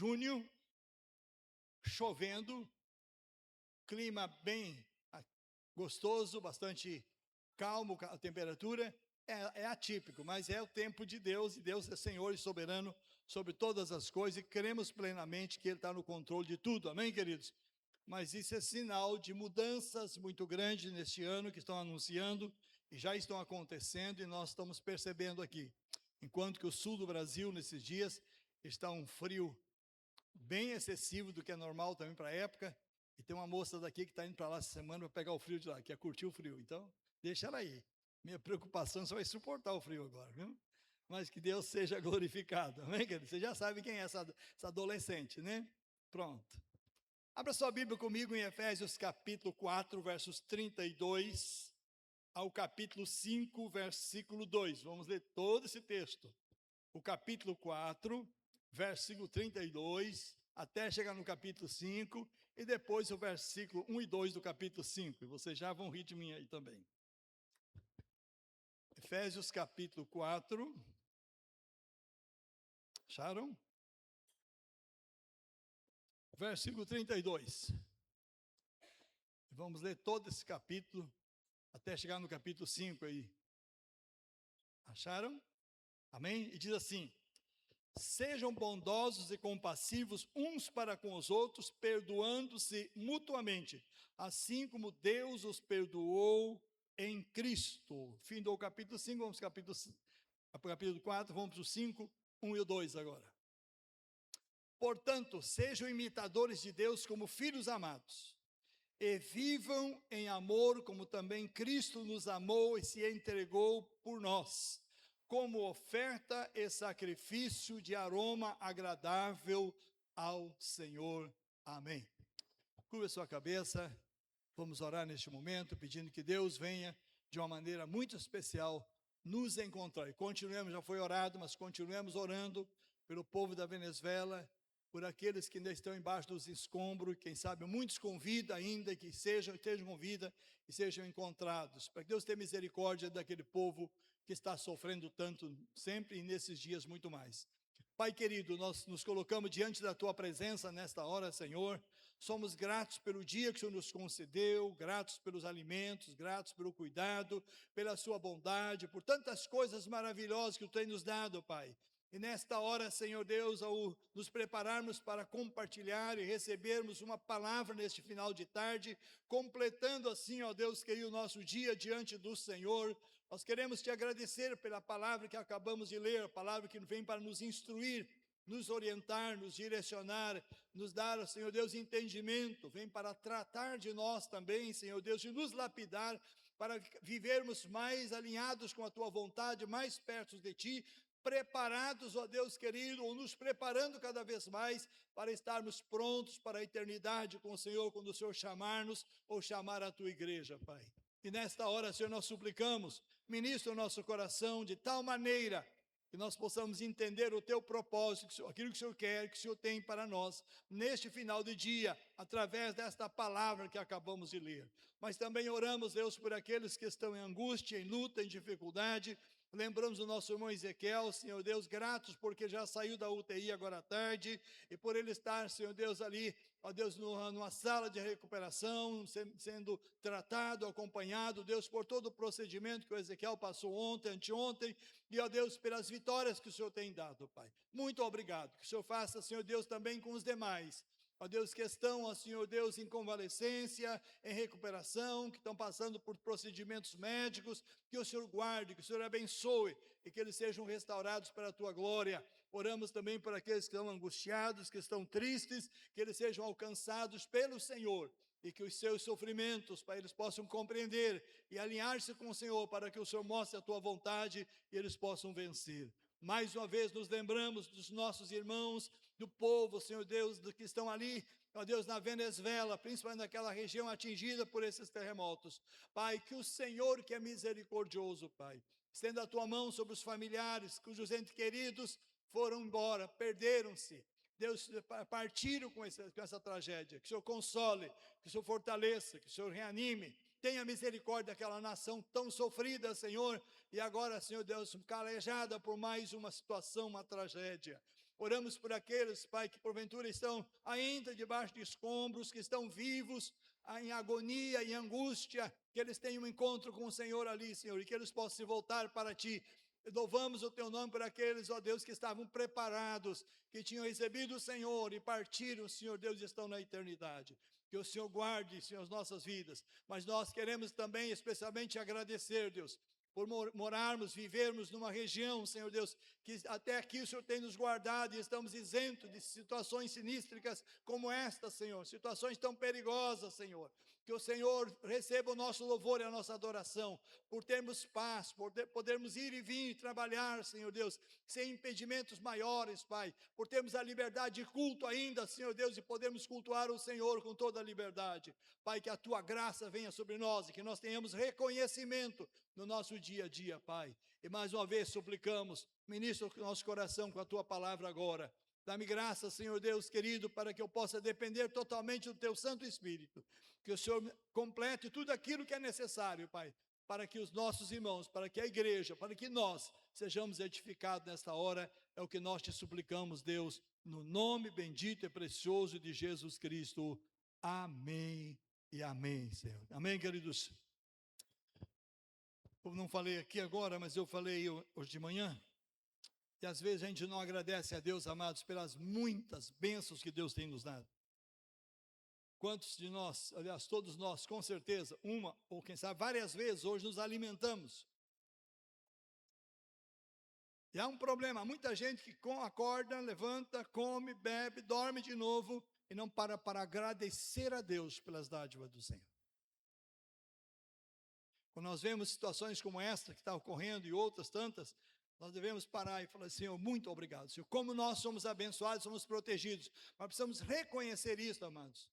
junho, chovendo, clima bem gostoso, bastante calmo, a temperatura é atípico, mas é o tempo de Deus, e Deus é Senhor e soberano sobre todas as coisas, e cremos plenamente que Ele está no controle de tudo, amém, queridos? Mas isso é sinal de mudanças muito grandes neste ano, que estão anunciando, e já estão acontecendo, e nós estamos percebendo aqui, enquanto que o sul do Brasil, nesses dias, está um frio bem excessivo do que é normal também para a época, e tem uma moça daqui que está indo para lá essa semana para pegar o frio de lá, quer curtir o frio, então deixa ela aí. Minha preocupação só vai suportar o frio agora, viu? Mas que Deus seja glorificado, amém, querido? Você já sabe quem é essa adolescente, né? Pronto. Abra sua Bíblia comigo em Efésios capítulo 4, versos 32 ao capítulo 5, versículo 2. Vamos ler todo esse texto. O capítulo 4, versículo 32, até chegar no capítulo 5, e depois o versículo 1 e 2 do capítulo 5. E vocês já vão rir de mim aí também. Efésios capítulo 4. Acharam? Versículo 32. Vamos ler todo esse capítulo, até chegar no capítulo 5 aí. Acharam? Amém? E diz assim: sejam bondosos e compassivos uns para com os outros, perdoando-se mutuamente, assim como Deus os perdoou em Cristo. Fim do capítulo 5, vamos para o capítulo 4, vamos para o 5, 1 e o 2 agora. Portanto, sejam imitadores de Deus como filhos amados, e vivam em amor como também Cristo nos amou e se entregou por nós, como oferta e sacrifício de aroma agradável ao Senhor. Amém. Curva sua cabeça, vamos orar neste momento, pedindo que Deus venha de uma maneira muito especial nos encontrar. E continuemos, já foi orado, mas continuemos orando pelo povo da Venezuela, por aqueles que ainda estão embaixo dos escombros, quem sabe muitos convida ainda, que estejam com vida e sejam encontrados, para que Deus tenha misericórdia daquele povo que está sofrendo tanto sempre e nesses dias muito mais. Pai querido, nós nos colocamos diante da Tua presença nesta hora, Senhor. Somos gratos pelo dia que o Senhor nos concedeu, gratos pelos alimentos, gratos pelo cuidado, pela Sua bondade, por tantas coisas maravilhosas que o tem nos dado, Pai. E nesta hora, Senhor Deus, ao nos prepararmos para compartilhar e recebermos uma palavra neste final de tarde, completando assim, ó Deus querido, o nosso dia diante do Senhor, nós queremos te agradecer pela palavra que acabamos de ler, a palavra que vem para nos instruir, nos orientar, nos direcionar, nos dar, Senhor Deus, entendimento, vem para tratar de nós também, Senhor Deus, e nos lapidar para vivermos mais alinhados com a Tua vontade, mais perto de Ti, preparados, ó Deus querido, ou nos preparando cada vez mais para estarmos prontos para a eternidade com o Senhor, quando o Senhor chamar-nos ou chamar a Tua igreja, Pai. E nesta hora, Senhor, nós suplicamos, ministra o nosso coração de tal maneira que nós possamos entender o Teu propósito, aquilo que o Senhor quer, que o Senhor tem para nós, neste final de dia, através desta palavra que acabamos de ler. Mas também oramos, Deus, por aqueles que estão em angústia, em luta, em dificuldade. Lembramos o nosso irmão Ezequiel, Senhor Deus, gratos porque já saiu da UTI agora à tarde, e por ele estar, Senhor Deus, ali, ó Deus, numa sala de recuperação, sendo tratado, acompanhado, Deus, por todo o procedimento que o Ezequiel passou ontem, anteontem, e ó Deus, pelas vitórias que o Senhor tem dado, Pai. Muito obrigado, que o Senhor faça, Senhor Deus, também com os demais, ó Deus, que estão, ó Senhor Deus, em convalescência, em recuperação, que estão passando por procedimentos médicos, que o Senhor guarde, que o Senhor abençoe e que eles sejam restaurados para a Tua glória. Oramos também por aqueles que estão angustiados, que estão tristes, que eles sejam alcançados pelo Senhor e que os seus sofrimentos, para eles possam compreender e alinhar-se com o Senhor, para que o Senhor mostre a Tua vontade e eles possam vencer. Mais uma vez nos lembramos dos nossos irmãos, do povo, Senhor Deus, que estão ali, ó Deus, na Venezuela, principalmente naquela região atingida por esses terremotos. Pai, que o Senhor, que é misericordioso, Pai, estenda a Tua mão sobre os familiares, cujos entes queridos foram embora, perderam-se. Deus, partiram com essa tragédia. Que o Senhor console, que o Senhor fortaleça, que o Senhor reanime. Tenha misericórdia daquela nação tão sofrida, Senhor, e agora, Senhor Deus, calejada por mais uma situação, uma tragédia. Oramos por aqueles, Pai, que porventura estão ainda debaixo de escombros, que estão vivos, em agonia, em angústia, que eles tenham um encontro com o Senhor ali, Senhor, e que eles possam se voltar para Ti. Louvamos o Teu nome por aqueles, ó Deus, que estavam preparados, que tinham recebido o Senhor e partiram, Senhor Deus, e estão na eternidade. Que o Senhor guarde, Senhor, as nossas vidas. Mas nós queremos também, especialmente, agradecer, Deus, por morarmos, vivermos numa região, Senhor Deus, que até aqui o Senhor tem nos guardado e estamos isentos de situações sinístricas como esta, Senhor, situações tão perigosas, Senhor. Que o Senhor receba o nosso louvor e a nossa adoração, por termos paz, por podermos ir e vir e trabalhar, Senhor Deus, sem impedimentos maiores, Pai, por termos a liberdade de culto ainda, Senhor Deus, e podermos cultuar o Senhor com toda a liberdade. Pai, que a Tua graça venha sobre nós e que nós tenhamos reconhecimento no nosso dia a dia, Pai. E mais uma vez suplicamos, ministra o nosso coração com a Tua palavra agora. Dá-me graça, Senhor Deus querido, para que eu possa depender totalmente do Teu Santo Espírito. Que o Senhor complete tudo aquilo que é necessário, Pai, para que os nossos irmãos, para que a igreja, para que nós sejamos edificados nesta hora. É o que nós te suplicamos, Deus, no nome bendito e precioso de Jesus Cristo. Amém e amém, Senhor. Amém, queridos? Eu não falei aqui agora, mas eu falei hoje de manhã. E às vezes a gente não agradece a Deus, amados, pelas muitas bênçãos que Deus tem nos dado. Quantos de nós, aliás, todos nós, com certeza, uma ou quem sabe várias vezes hoje nos alimentamos. E há um problema, há muita gente que acorda, levanta, come, bebe, dorme de novo e não para agradecer a Deus pelas dádivas do Senhor. Quando nós vemos situações como esta que está ocorrendo e outras tantas, nós devemos parar e falar, Senhor, muito obrigado, Senhor. Como nós somos abençoados, somos protegidos, mas precisamos reconhecer isso, amados.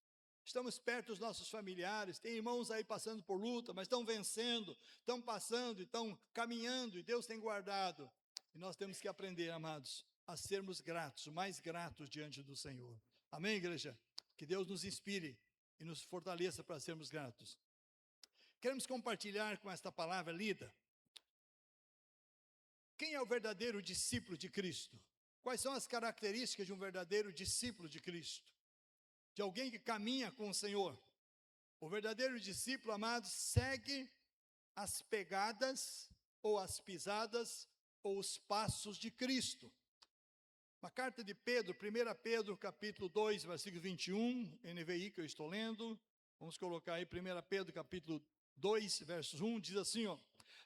Estamos perto dos nossos familiares, tem irmãos aí passando por luta, mas estão vencendo, estão passando, estão caminhando, e Deus tem guardado. E nós temos que aprender, amados, a sermos gratos, mais gratos diante do Senhor. Amém, igreja? Que Deus nos inspire e nos fortaleça para sermos gratos. Queremos compartilhar com esta palavra lida. Quem é o verdadeiro discípulo de Cristo? Quais são as características de um verdadeiro discípulo de Cristo? De alguém que caminha com o Senhor. O verdadeiro discípulo, amados, segue as pegadas, ou as pisadas, ou os passos de Cristo. Uma carta de Pedro, 1 Pedro, capítulo 2, versículo 21, NVI que eu estou lendo. Vamos colocar aí 1 Pedro, capítulo 2, versos 1, diz assim, ó.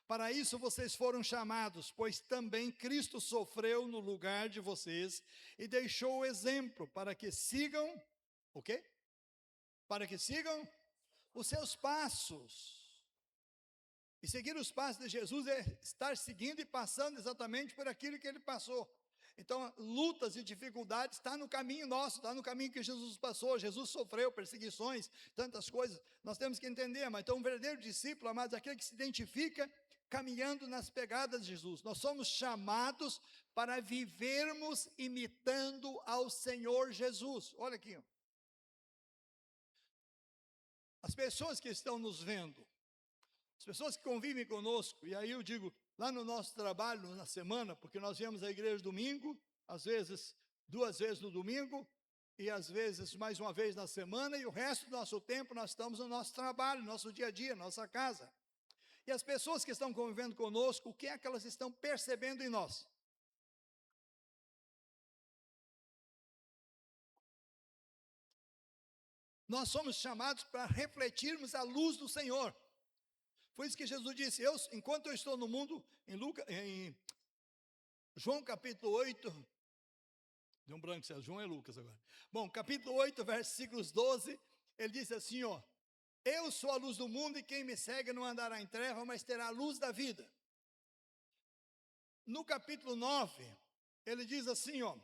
Para isso vocês foram chamados, pois também Cristo sofreu no lugar de vocês e deixou o exemplo para que sigam, o quê? Para que sigam os seus passos. E seguir os passos de Jesus é estar seguindo e passando exatamente por aquilo que ele passou. Então, lutas e dificuldades estão no caminho nosso, está no caminho que Jesus passou. Jesus sofreu perseguições, tantas coisas. Nós temos que entender, mas então um verdadeiro discípulo, amados, é aquele que se identifica caminhando nas pegadas de Jesus. Nós somos chamados para vivermos imitando ao Senhor Jesus. Olha aqui. As pessoas que estão nos vendo, as pessoas que convivem conosco, e aí eu digo, lá no nosso trabalho, na semana, porque nós viemos à igreja domingo, às vezes 2 vezes no domingo, e às vezes mais uma vez na semana, e o resto do nosso tempo nós estamos no nosso trabalho, no nosso dia a dia, nossa casa. E as pessoas que estão convivendo conosco, o que é que elas estão percebendo em nós? Nós somos chamados para refletirmos a luz do Senhor. Foi isso que Jesus disse, enquanto eu estou no mundo, em João capítulo 8, deu um branco, João é Lucas agora. Bom, capítulo 8, versículos 12, ele disse assim, ó, eu sou a luz do mundo e quem me segue não andará em trevas, mas terá a luz da vida. No capítulo 9, ele diz assim, ó,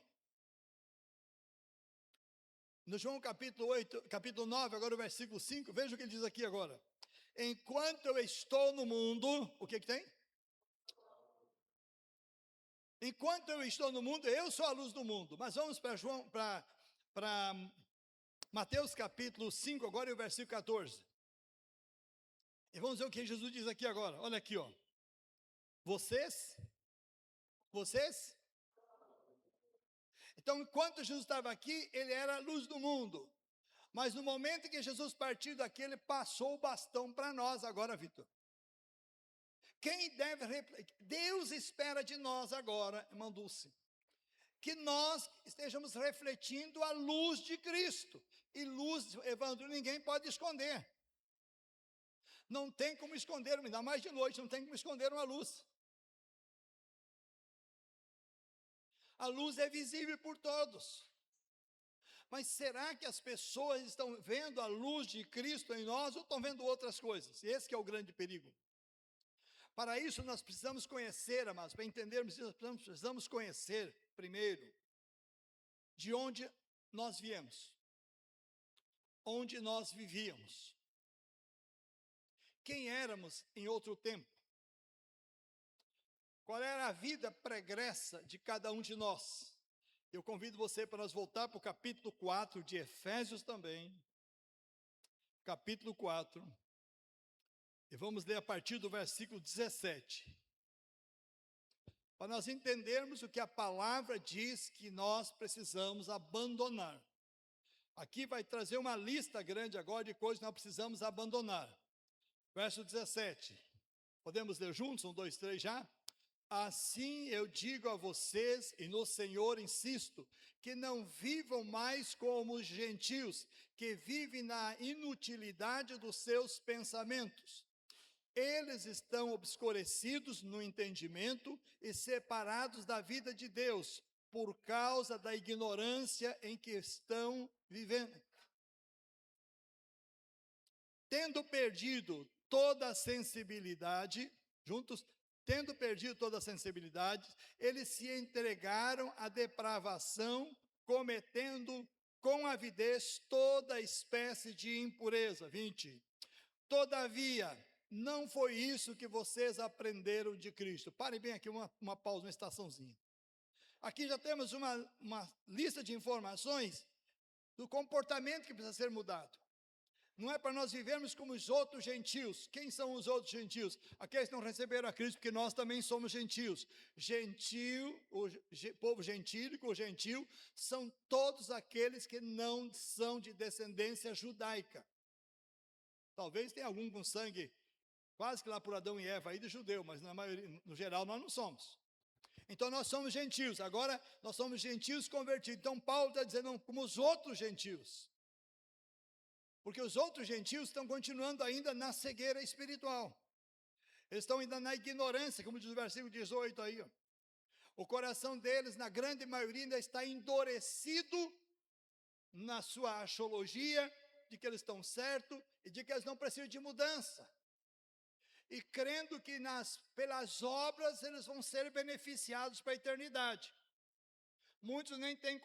no João capítulo 8, capítulo 9, agora o versículo 5, veja o que ele diz aqui agora. Enquanto eu estou no mundo, o que tem? Enquanto eu estou no mundo, eu sou a luz do mundo. Mas vamos para Mateus capítulo 5, agora e o versículo 14. E vamos ver o que Jesus diz aqui agora. Olha aqui, ó. Vocês. Então, enquanto Jesus estava aqui, ele era a luz do mundo. Mas no momento em que Jesus partiu daqui, ele passou o bastão para nós agora, Vitor. Deus espera de nós agora, irmão Dulce, que nós estejamos refletindo a luz de Cristo. E luz, Evandro, ninguém pode esconder. Não tem como esconder, ainda mais de noite, não tem como esconder uma luz. A luz é visível por todos. Mas será que as pessoas estão vendo a luz de Cristo em nós ou estão vendo outras coisas? Esse que é o grande perigo. Para isso nós precisamos conhecer, amados, para entendermos isso, nós precisamos conhecer, primeiro, de onde nós viemos, onde nós vivíamos, quem éramos em outro tempo, qual era a vida pregressa de cada um de nós. Eu convido você para nós voltar para o capítulo 4 de Efésios também, capítulo 4, e vamos ler a partir do versículo 17. Para nós entendermos o que a palavra diz que nós precisamos abandonar. Aqui vai trazer uma lista grande agora de coisas que nós precisamos abandonar. Verso 17. Podemos ler juntos? 1, 2, 3 já? Assim eu digo a vocês, e no Senhor insisto, que não vivam mais como os gentios, que vivem na inutilidade dos seus pensamentos. Eles estão obscurecidos no entendimento e separados da vida de Deus, por causa da ignorância em que estão vivendo. Tendo perdido toda a sensibilidade, eles se entregaram à depravação, cometendo com avidez toda espécie de impureza. 20. Todavia, não foi isso que vocês aprenderam de Cristo. Pare bem aqui, uma pausa, uma estaçãozinha. Aqui já temos uma lista de informações do comportamento que precisa ser mudado. Não é para nós vivermos como os outros gentios. Quem são os outros gentios? Aqueles que não receberam a Cristo, porque nós também somos gentios. Povo gentílico ou gentil, são todos aqueles que não são de descendência judaica. Talvez tenha algum com sangue, quase que lá por Adão e Eva, aí de judeu, mas na maioria, no geral nós não somos. Então nós somos gentios, agora nós somos gentios convertidos. Então Paulo está dizendo, como os outros gentios. Porque os outros gentios estão continuando ainda na cegueira espiritual. Eles estão ainda na ignorância, como diz o versículo 18 aí. Ó. O coração deles, na grande maioria, ainda está endurecido na sua axiologia, de que eles estão certos e de que eles não precisam de mudança. E crendo que pelas obras eles vão ser beneficiados para a eternidade. Muitos nem têm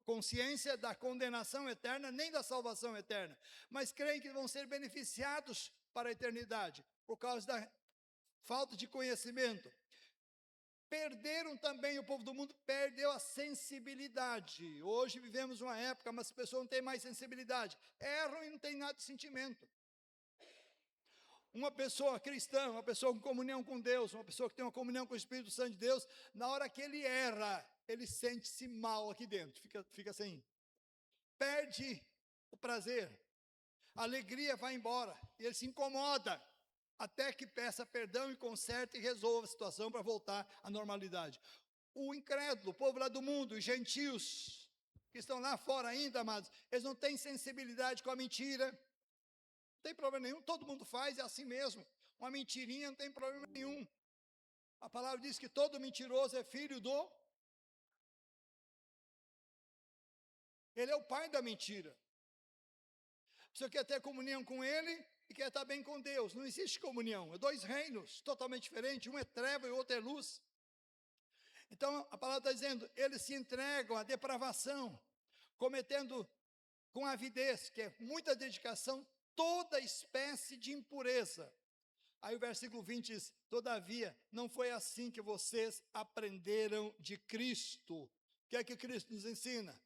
consciência da condenação eterna, nem da salvação eterna, mas creem que vão ser beneficiados para a eternidade, por causa da falta de conhecimento. Perderam também, o povo do mundo perdeu a sensibilidade. Hoje vivemos uma época, mas as pessoas não têm mais sensibilidade. Erram e não têm nada de sentimento. Uma pessoa cristã, uma pessoa com comunhão com Deus, uma pessoa que tem uma comunhão com o Espírito Santo de Deus, na hora que ele erra, ele sente-se mal aqui dentro, fica assim, perde o prazer, a alegria vai embora, e ele se incomoda, até que peça perdão e conserte e resolva a situação para voltar à normalidade. O incrédulo, o povo lá do mundo, os gentios, que estão lá fora ainda, amados, eles não têm sensibilidade com a mentira, não tem problema nenhum, todo mundo faz, é assim mesmo, uma mentirinha não tem problema nenhum. A palavra diz que todo mentiroso é filho do... Ele é o pai da mentira. Você quer ter comunhão com ele e quer estar bem com Deus. Não existe comunhão, é dois reinos totalmente diferentes, um é treva e o outro é luz. Então a palavra está dizendo, eles se entregam à depravação, cometendo com avidez, que é muita dedicação, toda espécie de impureza. Aí o versículo 20 diz, todavia, não foi assim que vocês aprenderam de Cristo. O que é que Cristo nos ensina?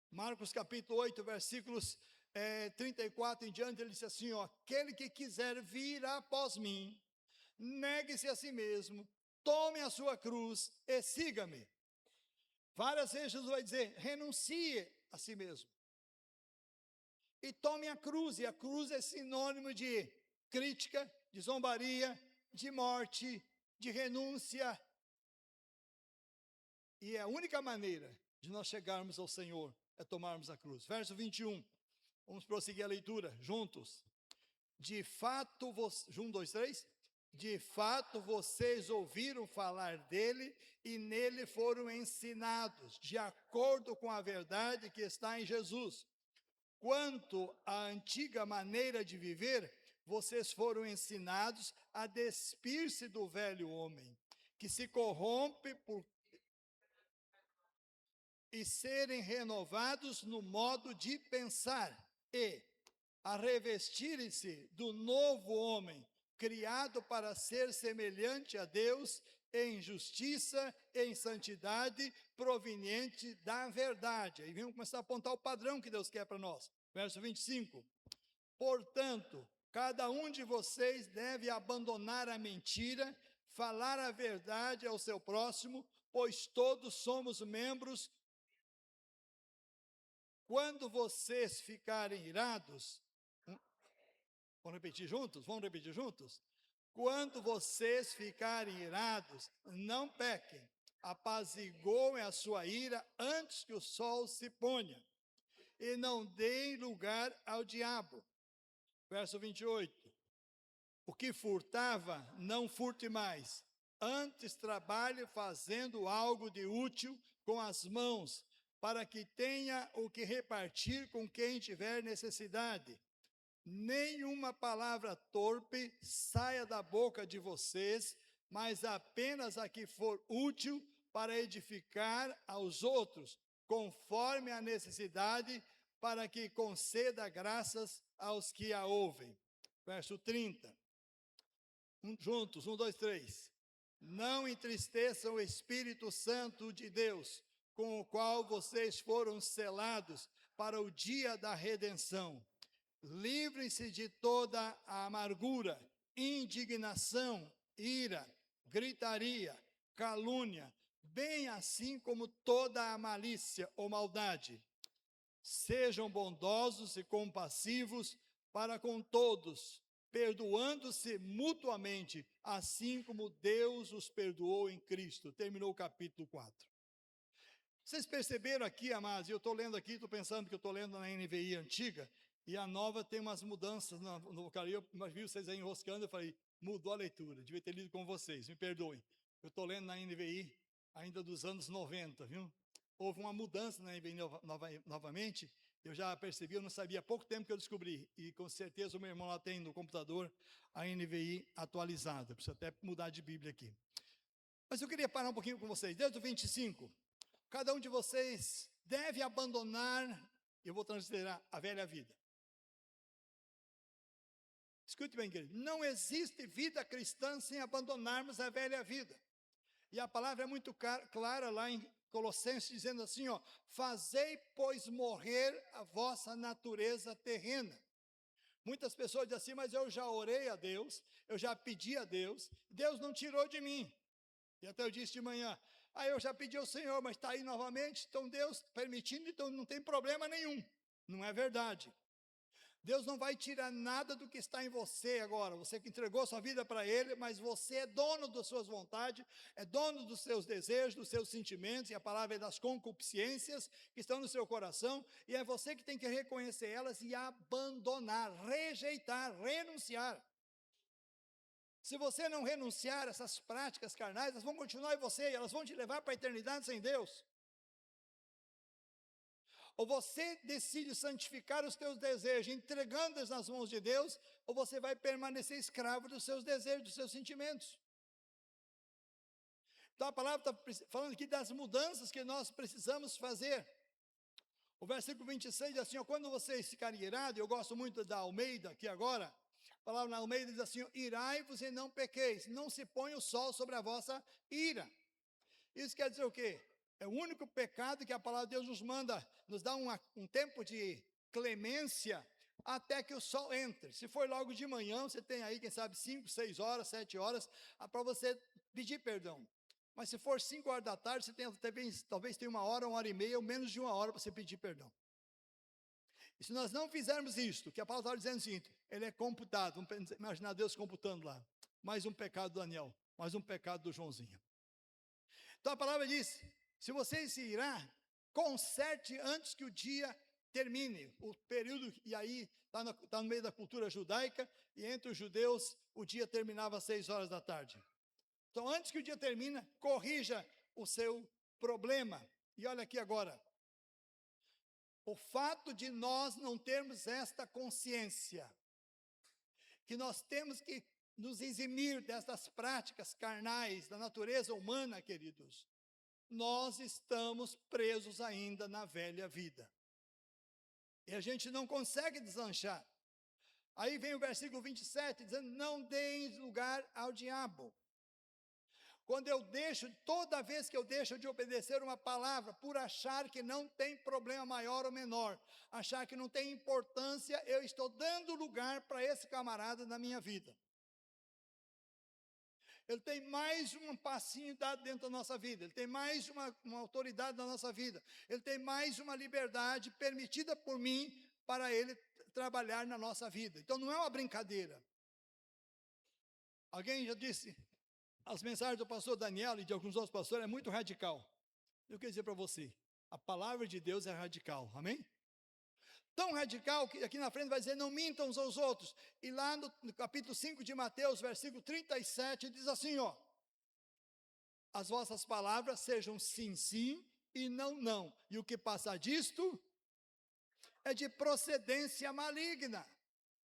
Marcos capítulo 8, versículos 34 em diante, ele disse assim, ó, aquele que quiser vir após mim, negue-se a si mesmo, tome a sua cruz e siga-me. Várias vezes Jesus vai dizer: renuncie a si mesmo. E tome a cruz, e a cruz é sinônimo de crítica, de zombaria, de morte, de renúncia. E é a única maneira de nós chegarmos ao Senhor é tomarmos a cruz. Verso 21, vamos prosseguir a leitura juntos. De fato, 1, 2, 3. De fato, vocês ouviram falar dele e nele foram ensinados, de acordo com a verdade que está em Jesus. Quanto à antiga maneira de viver, vocês foram ensinados a despir-se do velho homem, que se corrompe e serem renovados no modo de pensar, e a revestirem-se do novo homem, criado para ser semelhante a Deus em justiça, em santidade, proveniente da verdade. Aí vamos começar a apontar o padrão que Deus quer para nós. Verso 25. Portanto, cada um de vocês deve abandonar a mentira, falar a verdade ao seu próximo, pois todos somos membros. Quando vocês ficarem irados, vamos repetir juntos? Vamos repetir juntos? Quando vocês ficarem irados, não pequem, apaziguem a sua ira antes que o sol se ponha, e não deem lugar ao diabo. Verso 28. O que furtava, não furte mais, antes trabalhe fazendo algo de útil com as mãos, para que tenha o que repartir com quem tiver necessidade. Nenhuma palavra torpe saia da boca de vocês, mas apenas a que for útil para edificar aos outros, conforme a necessidade, para que conceda graças aos que a ouvem. Verso 30. Juntos, 1, 2, 3. Não entristeçam o Espírito Santo de Deus, com o qual vocês foram selados para o dia da redenção. Livrem-se de toda a amargura, indignação, ira, gritaria, calúnia, bem assim como toda a malícia ou maldade. Sejam bondosos e compassivos para com todos, perdoando-se mutuamente, assim como Deus os perdoou em Cristo. Terminou o capítulo 4. Vocês perceberam aqui, amados, eu estou lendo aqui, estou pensando que eu estou lendo na NVI antiga, e a nova tem umas mudanças no vocabulário, mas vi vocês aí enroscando, eu falei, mudou a leitura, devia ter lido com vocês, me perdoem. Eu estou lendo na NVI ainda dos anos 90, viu? Houve uma mudança na NVI novamente, eu já percebi, eu não sabia, há pouco tempo que eu descobri, e com certeza o meu irmão lá tem no computador a NVI atualizada, preciso até mudar de Bíblia aqui. Mas eu queria parar um pouquinho com vocês, desde o 25, cada um de vocês deve abandonar, eu vou transliterar, a velha vida. Escute bem, querido, não existe vida cristã sem abandonarmos a velha vida. E a palavra é muito clara lá em Colossenses, dizendo assim, ó, fazei, pois, morrer a vossa natureza terrena. Muitas pessoas dizem assim, mas eu já orei a Deus, eu já pedi a Deus, Deus não tirou de mim. E até eu disse de manhã, eu já pedi ao Senhor, mas está aí novamente, então Deus permitindo, então não tem problema nenhum. Não é verdade. Deus não vai tirar nada do que está em você agora, você que entregou sua vida para Ele, mas você é dono das suas vontades, é dono dos seus desejos, dos seus sentimentos, e a palavra é das concupiscências que estão no seu coração, e é você que tem que reconhecer elas e abandonar, rejeitar, renunciar. Se você não renunciar a essas práticas carnais, elas vão continuar em você, e elas vão te levar para a eternidade sem Deus. Ou você decide santificar os teus desejos, entregando-os nas mãos de Deus, ou você vai permanecer escravo dos seus desejos, dos seus sentimentos. Então a palavra está falando aqui das mudanças que nós precisamos fazer. O versículo 26 diz assim, ó, quando vocês ficarem irados, eu gosto muito da Almeida aqui agora, a palavra na Almeida diz assim, irai-vos e não pequeis, não se ponha o sol sobre a vossa ira. Isso quer dizer o quê? É o único pecado que a palavra de Deus nos manda, nos dá um tempo de clemência até que o sol entre. Se for logo de manhã, você tem aí, quem sabe, 5, 6 horas, 7 horas, para você pedir perdão. Mas se for 5 horas da tarde, você tem, talvez tenha 1 hora e meia, ou menos de 1 hora para você pedir perdão. E se nós não fizermos isto, que a palavra está dizendo o seguinte, ele é computado, vamos imaginar Deus computando lá, mais um pecado do Daniel, mais um pecado do Joãozinho. Então a palavra diz, se você se irá, conserte antes que o dia termine, o período, e aí está no meio da cultura judaica, e entre os judeus o dia terminava às 6 horas da tarde. Então antes que o dia termine, corrija o seu problema. E olha aqui agora, o fato de nós não termos esta consciência, que nós temos que nos eximir dessas práticas carnais da natureza humana, queridos, nós estamos presos ainda na velha vida. E a gente não consegue deslanchar. Aí vem o versículo 27, dizendo, não deis lugar ao diabo. Quando eu deixo, toda vez que eu deixo de obedecer uma palavra, por achar que não tem problema maior ou menor, achar que não tem importância, eu estou dando lugar para esse camarada na minha vida. Ele tem mais um passinho dado dentro da nossa vida, ele tem mais uma autoridade na nossa vida, ele tem mais uma liberdade permitida por mim para ele trabalhar na nossa vida. Então não é uma brincadeira. Alguém já disse, as mensagens do pastor Daniel e de alguns outros pastores é muito radical. Eu quero dizer para você, a palavra de Deus é radical, amém? Tão radical que aqui na frente vai dizer, não mintam uns aos outros. E lá no capítulo 5 de Mateus, versículo 37, diz assim, ó, as vossas palavras sejam sim, sim, e não, não. E o que passa disto é de procedência maligna.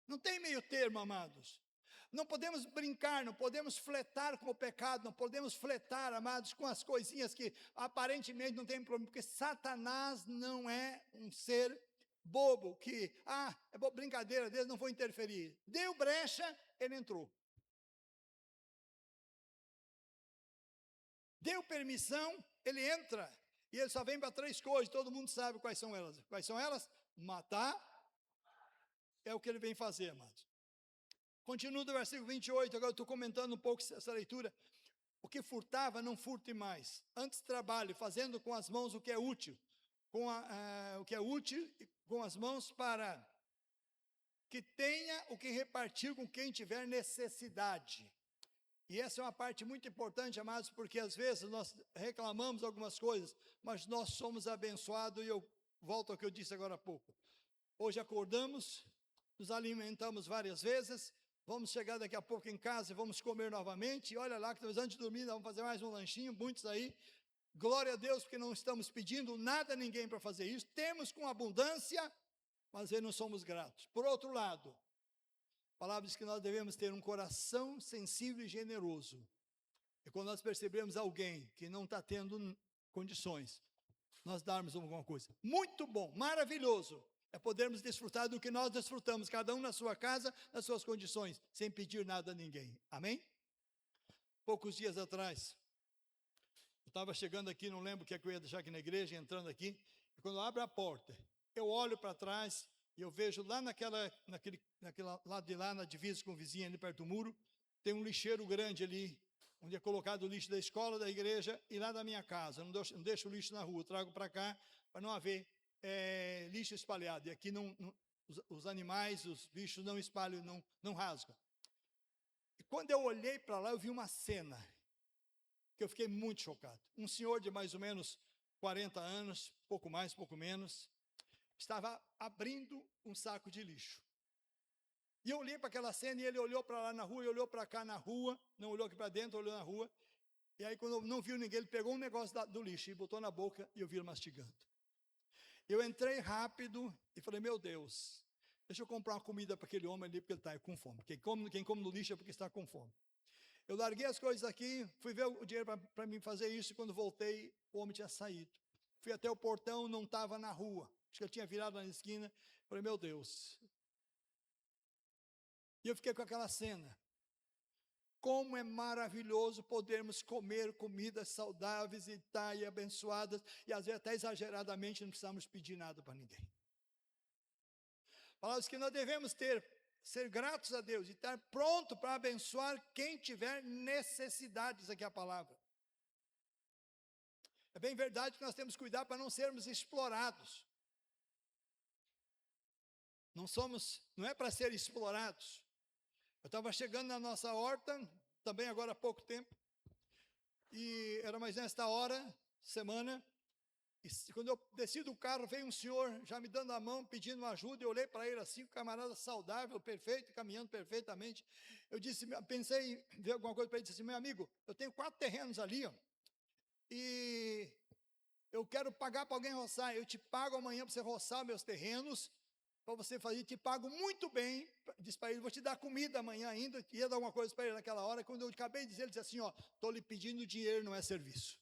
Não tem meio termo, amados. Não podemos brincar, não podemos fletar com o pecado, não podemos fletar, amados, com as coisinhas que aparentemente não tem problema, porque Satanás não é um ser bobo, que, é brincadeira dele, não vou interferir. Deu brecha, ele entrou. Deu permissão, ele entra. E ele só vem para 3 coisas, todo mundo sabe quais são elas. Quais são elas? Matar, é o que ele vem fazer, amados. Continua do versículo 28, agora eu estou comentando um pouco essa leitura. O que furtava, não furte mais. Antes trabalhe, fazendo com as mãos o que é útil. O que é útil com as mãos para que tenha o que repartir com quem tiver necessidade. E essa é uma parte muito importante, amados, porque às vezes nós reclamamos algumas coisas, mas nós somos abençoados, e eu volto ao que eu disse agora há pouco. Hoje acordamos, nos alimentamos várias vezes, vamos chegar daqui a pouco em casa e vamos comer novamente, e olha lá que talvez antes de dormir nós vamos fazer mais um lanchinho, muitos aí, glória a Deus, porque não estamos pedindo nada a ninguém para fazer isso, temos com abundância, mas não somos gratos. Por outro lado, a palavra diz que nós devemos ter um coração sensível e generoso, e quando nós percebemos alguém que não está tendo condições, nós darmos alguma coisa, muito bom, maravilhoso, é podermos desfrutar do que nós desfrutamos, cada um na sua casa, nas suas condições, sem pedir nada a ninguém, amém? Poucos dias atrás, eu estava chegando aqui, não lembro o que é que eu ia deixar aqui na igreja, entrando aqui, e quando eu abro a porta, eu olho para trás, e eu vejo lá naquele lado de lá, na divisa com o vizinho ali perto do muro, tem um lixeiro grande ali, onde é colocado o lixo da escola, da igreja, e lá da minha casa, eu não deixo o lixo na rua, eu trago para cá, para não haver lixo espalhado, e aqui os animais, os bichos não espalham, não rasgam. E quando eu olhei para lá, eu vi uma cena, que eu fiquei muito chocado. Um senhor de mais ou menos 40 anos, pouco mais, pouco menos, estava abrindo um saco de lixo. E eu olhei para aquela cena, e ele olhou para lá na rua, e olhou para cá na rua, não olhou aqui para dentro, olhou na rua, e aí quando não viu ninguém, ele pegou um negócio do lixo, e botou na boca, e eu vi ele mastigando. Eu entrei rápido e falei, meu Deus, deixa eu comprar uma comida para aquele homem ali, porque ele está com fome. Quem come no lixo é porque está com fome. Eu larguei as coisas aqui, fui ver o dinheiro para mim fazer isso, e quando voltei, o homem tinha saído. Fui até o portão, não estava na rua. Acho que ele tinha virado na esquina. Falei, meu Deus. E eu fiquei com aquela cena. Como é maravilhoso podermos comer comidas saudáveis e abençoadas, e às vezes até exageradamente não precisamos pedir nada para ninguém. Palavras que nós devemos ser gratos a Deus e estar pronto para abençoar quem tiver necessidades, aqui é a palavra. É bem verdade que nós temos que cuidar para não sermos explorados. Não é para ser explorados. Eu estava chegando na nossa horta, também agora há pouco tempo, e era mais nesta hora, semana, e quando eu desci do carro, veio um senhor já me dando a mão, pedindo ajuda, eu olhei para ele assim, um camarada saudável, perfeito, caminhando perfeitamente. Eu pensei em ver alguma coisa para ele, disse assim, meu amigo, eu tenho 4 terrenos ali, ó, e eu quero pagar para alguém roçar, eu te pago amanhã para você roçar meus terrenos, para você fazer, te pago muito bem, disse para ele, vou te dar comida amanhã ainda, ia dar alguma coisa para ele naquela hora, quando eu acabei de dizer, ele disse assim, ó, estou lhe pedindo dinheiro, não é serviço.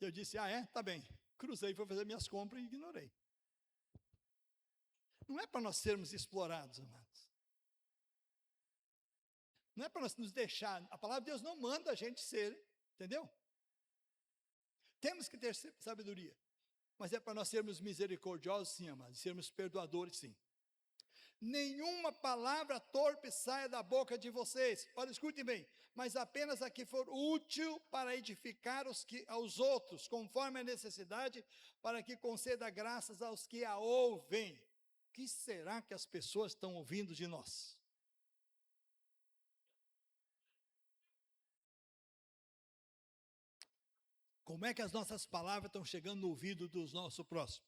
Eu disse, tá bem. Cruzei, fui fazer minhas compras e ignorei. Não é para nós sermos explorados, amados. Não é para nós nos deixar, a palavra de Deus não manda a gente ser, entendeu? Temos que ter sabedoria, mas é para nós sermos misericordiosos, sim, amados, sermos perdoadores, sim. Nenhuma palavra torpe saia da boca de vocês, olha, escutem bem, mas apenas a que for útil para edificar aos outros, conforme a necessidade, para que conceda graças aos que a ouvem. O que será que as pessoas estão ouvindo de nós? Como é que as nossas palavras estão chegando no ouvido do nosso próximo?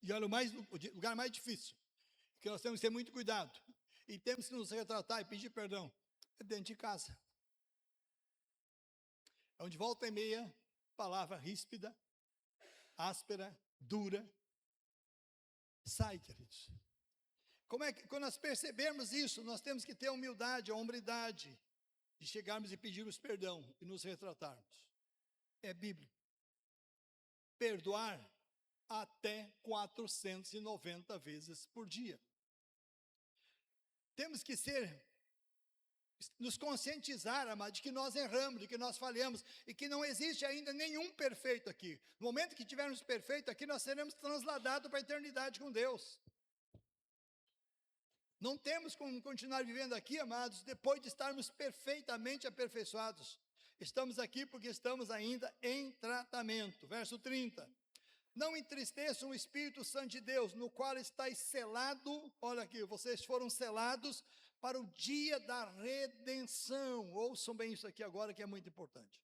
E olha, o lugar mais difícil, que nós temos que ter muito cuidado, e temos que nos retratar e pedir perdão, é dentro de casa. É onde volta e meia, palavra ríspida, áspera, dura, sai, queridos. Quando nós percebermos isso, nós temos que ter a humildade, a hombridade, de chegarmos e pedirmos perdão e nos retratarmos. É bíblico. Perdoar até 490 vezes por dia. Temos que nos conscientizar, amado, de que nós erramos, de que nós falhamos, e que não existe ainda nenhum perfeito aqui. No momento que tivermos perfeito aqui, nós seremos transladados para a eternidade com Deus. Não temos como continuar vivendo aqui, amados, depois de estarmos perfeitamente aperfeiçoados. Estamos aqui porque estamos ainda em tratamento. Verso 30. Não entristeçam o Espírito Santo de Deus, no qual estáis selado, olha aqui, vocês foram selados para o dia da redenção. Ouçam bem isso aqui agora, que é muito importante.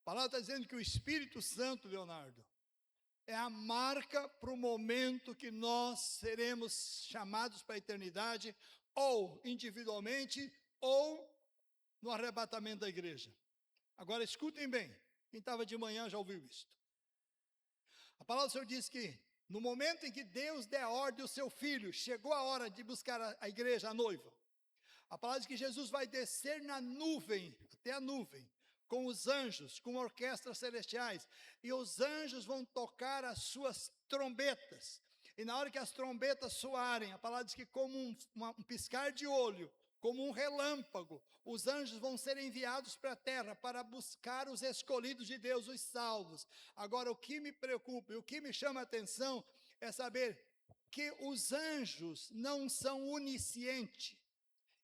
A palavra está dizendo que o Espírito Santo, Leonardo, é a marca para o momento que nós seremos chamados para a eternidade, ou individualmente, ou no arrebatamento da igreja. Agora escutem bem, quem estava de manhã já ouviu isto. A palavra do Senhor diz que no momento em que Deus der a ordem ao seu filho, chegou a hora de buscar a igreja, a noiva. A palavra diz que Jesus vai descer na nuvem, até a nuvem, com os anjos, com orquestras celestiais, e os anjos vão tocar as suas trombetas, e na hora que as trombetas soarem, a palavra diz que como um piscar de olho, como um relâmpago, os anjos vão ser enviados para a terra para buscar os escolhidos de Deus, os salvos. Agora, o que me preocupa e o que me chama a atenção é saber que os anjos não são oniscientes.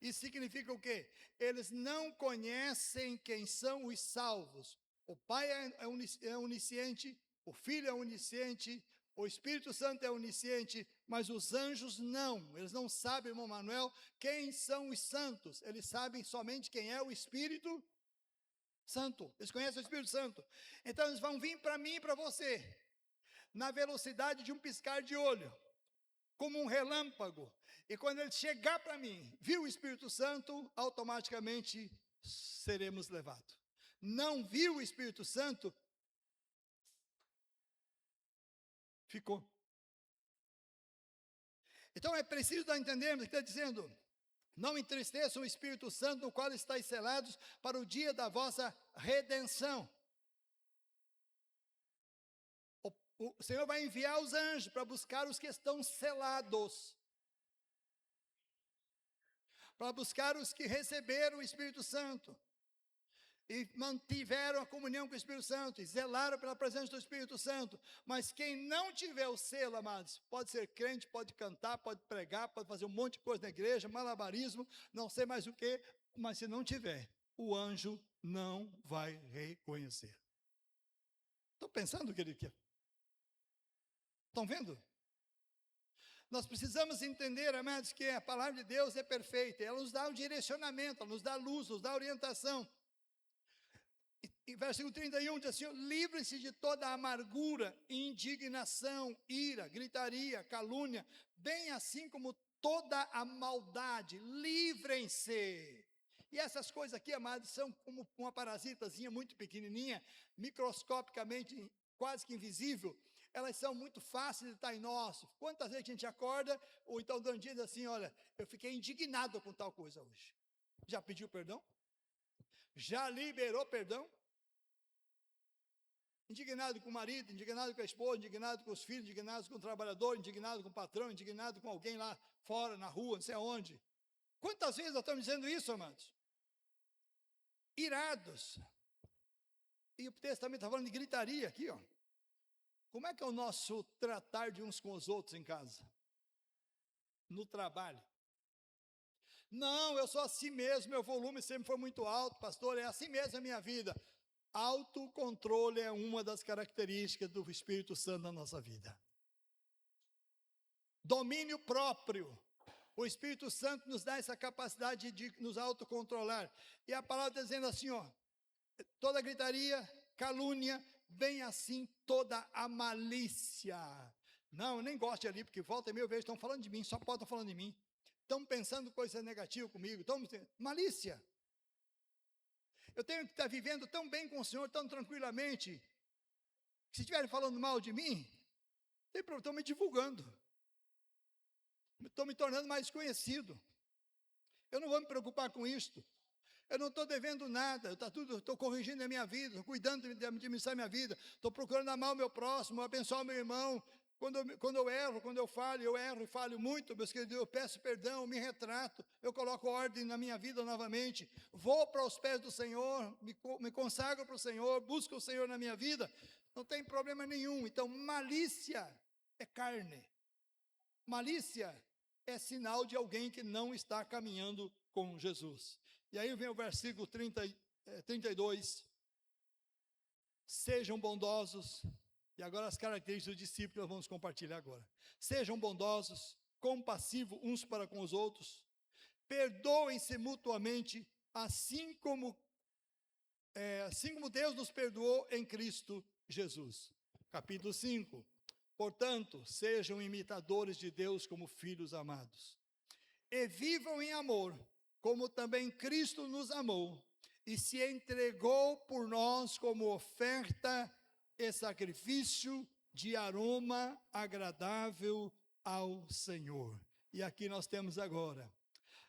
Isso significa o quê? Eles não conhecem quem são os salvos. O Pai é onisciente, o Filho é onisciente, o Espírito Santo é onisciente, mas os anjos não. Eles não sabem, irmão Manuel, quem são os santos. Eles sabem somente quem é o Espírito Santo. Eles conhecem o Espírito Santo. Então eles vão vir para mim e para você, na velocidade de um piscar de olho, como um relâmpago, e quando ele chegar para mim, viu o Espírito Santo, automaticamente seremos levados. Não viu o Espírito Santo, ficou. Então é preciso nós entendermos que está dizendo, não entristeçam o Espírito Santo, no qual estáis selados para o dia da vossa redenção. O Senhor vai enviar os anjos para buscar os que estão selados, para buscar os que receberam o Espírito Santo. e mantiveram a comunhão com o Espírito Santo, e zelaram pela presença do Espírito Santo. Mas quem não tiver o selo, amados, pode ser crente, pode cantar, pode pregar, pode fazer um monte de coisa na igreja, malabarismo, não sei mais o que, mas se não tiver, o anjo não vai reconhecer. Estou pensando, querido, que estão vendo? Nós precisamos entender, amados, que a palavra de Deus é perfeita, ela nos dá um direcionamento, ela nos dá luz, nos dá orientação. E versículo 31 diz assim: livrem-se de toda amargura, indignação, ira, gritaria, calúnia, bem assim como toda a maldade, livrem-se. E essas coisas aqui, amados, são como uma parasitazinha muito pequenininha, microscopicamente quase que invisível. Elas são muito fáceis de estar em nós. Quantas vezes a gente acorda, ou então dando dias assim, olha, eu fiquei indignado com tal coisa hoje. Já pediu perdão? Já liberou perdão? Indignado com o marido, indignado com a esposa, indignado com os filhos, indignado com o trabalhador, indignado com o patrão, indignado com alguém lá fora, na rua, não sei aonde. Quantas vezes nós estamos dizendo isso, amados? Irados. E o texto também está falando de gritaria aqui, ó. Como é que é o nosso tratar de uns com os outros em casa? No trabalho? Não, eu sou assim mesmo, meu volume sempre foi muito alto, pastor, é assim mesmo a minha vida. Autocontrole é uma das características do Espírito Santo na nossa vida. Domínio próprio. O Espírito Santo nos dá essa capacidade de nos autocontrolar. E a palavra está dizendo assim, ó, toda gritaria, calúnia, bem assim toda a malícia. Não, eu nem gosto de ali, porque volta e meia eu vejo, estão falando de mim, só podem estar falando de mim. Estão pensando coisa negativa comigo, malícia. Eu tenho que estar vivendo tão bem com o Senhor, tão tranquilamente, que se estiverem falando mal de mim, estão me divulgando. Estou me tornando mais conhecido. Eu não vou me preocupar com isto. Eu não estou devendo nada, estou corrigindo a minha vida, estou cuidando de administrar a minha vida, estou procurando amar o meu próximo, abençoar o meu irmão. Quando eu erro, quando eu erro e falho muito, meus queridos, eu peço perdão, me retrato, eu coloco ordem na minha vida novamente, vou para os pés do Senhor, me consagro para o Senhor, busco o Senhor na minha vida, não tem problema nenhum. Então, malícia é carne, malícia é sinal de alguém que não está caminhando com Jesus. E aí vem o versículo 32, sejam bondosos, e agora as características do discípulo nós vamos compartilhar agora. Sejam bondosos, compassivos uns para com os outros, perdoem-se mutuamente, assim como Deus nos perdoou em Cristo Jesus. Capítulo 5. Portanto, sejam imitadores de Deus como filhos amados, e vivam em amor, como também Cristo nos amou, e se entregou por nós como oferta e sacrifício de aroma agradável ao Senhor. E aqui nós temos agora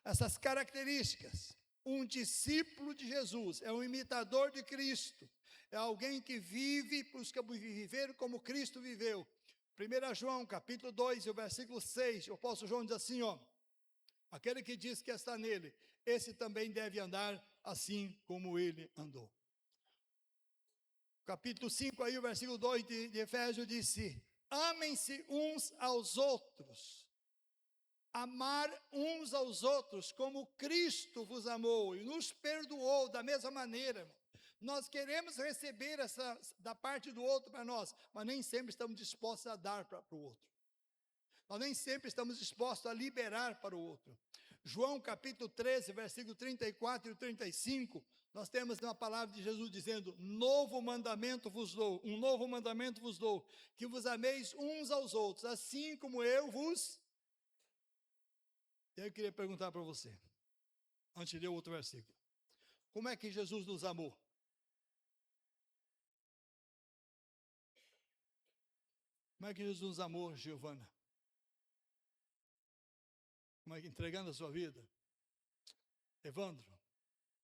essas características. Um discípulo de Jesus é um imitador de Cristo, é alguém que busca viver como Cristo viveu. 1 João, capítulo 2, o versículo 6, o apóstolo João diz assim, ó, aquele que diz que está nele, esse também deve andar assim como ele andou. Capítulo 5, aí o versículo 2 de Efésios disse, amem-se uns aos outros, amar uns aos outros como Cristo vos amou e nos perdoou da mesma maneira. Nós queremos receber da parte do outro para nós, mas nem sempre estamos dispostos a dar para o outro. Nós nem sempre estamos dispostos a liberar para o outro. João capítulo 13, versículo 34 e 35, nós temos uma palavra de Jesus dizendo, um novo mandamento vos dou, que vos ameis uns aos outros, assim como eu vos... Eu queria perguntar para você, antes de ler o outro versículo, como é que Jesus nos amou? Como é que Jesus nos amou, Giovana? Como é que entregando a sua vida? Evandro,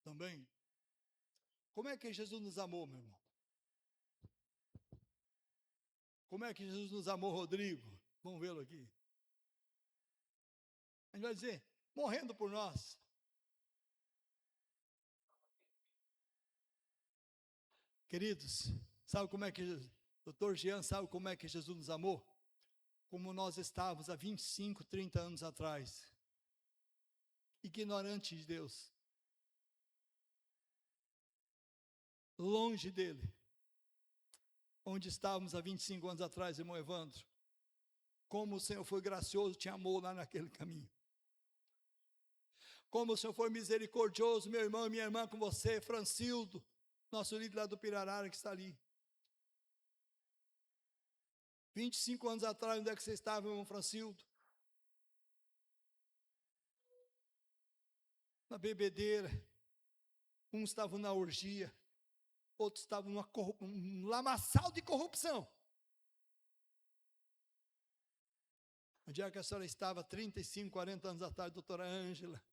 também. Como é que Jesus nos amou, meu irmão? Como é que Jesus nos amou, Rodrigo? Vamos vê-lo aqui. A gente vai dizer, morrendo por nós. Queridos, sabe como é que, Dr. Jean, sabe como é que Jesus nos amou? Como nós estávamos há 25, 30 anos atrás, ignorantes de Deus, longe dele, onde estávamos há 25 anos atrás, irmão Evandro, como o Senhor foi gracioso, te amou lá naquele caminho, como o Senhor foi misericordioso, meu irmão e minha irmã, com você, Francildo, nosso líder lá do Pirarara, que está ali. 25 anos atrás, onde é que você estava, irmão Francildo? Na bebedeira, uns estavam na orgia, outros estavam num lamaçal de corrupção. Onde é que a senhora estava 35, 40 anos atrás, doutora Ângela?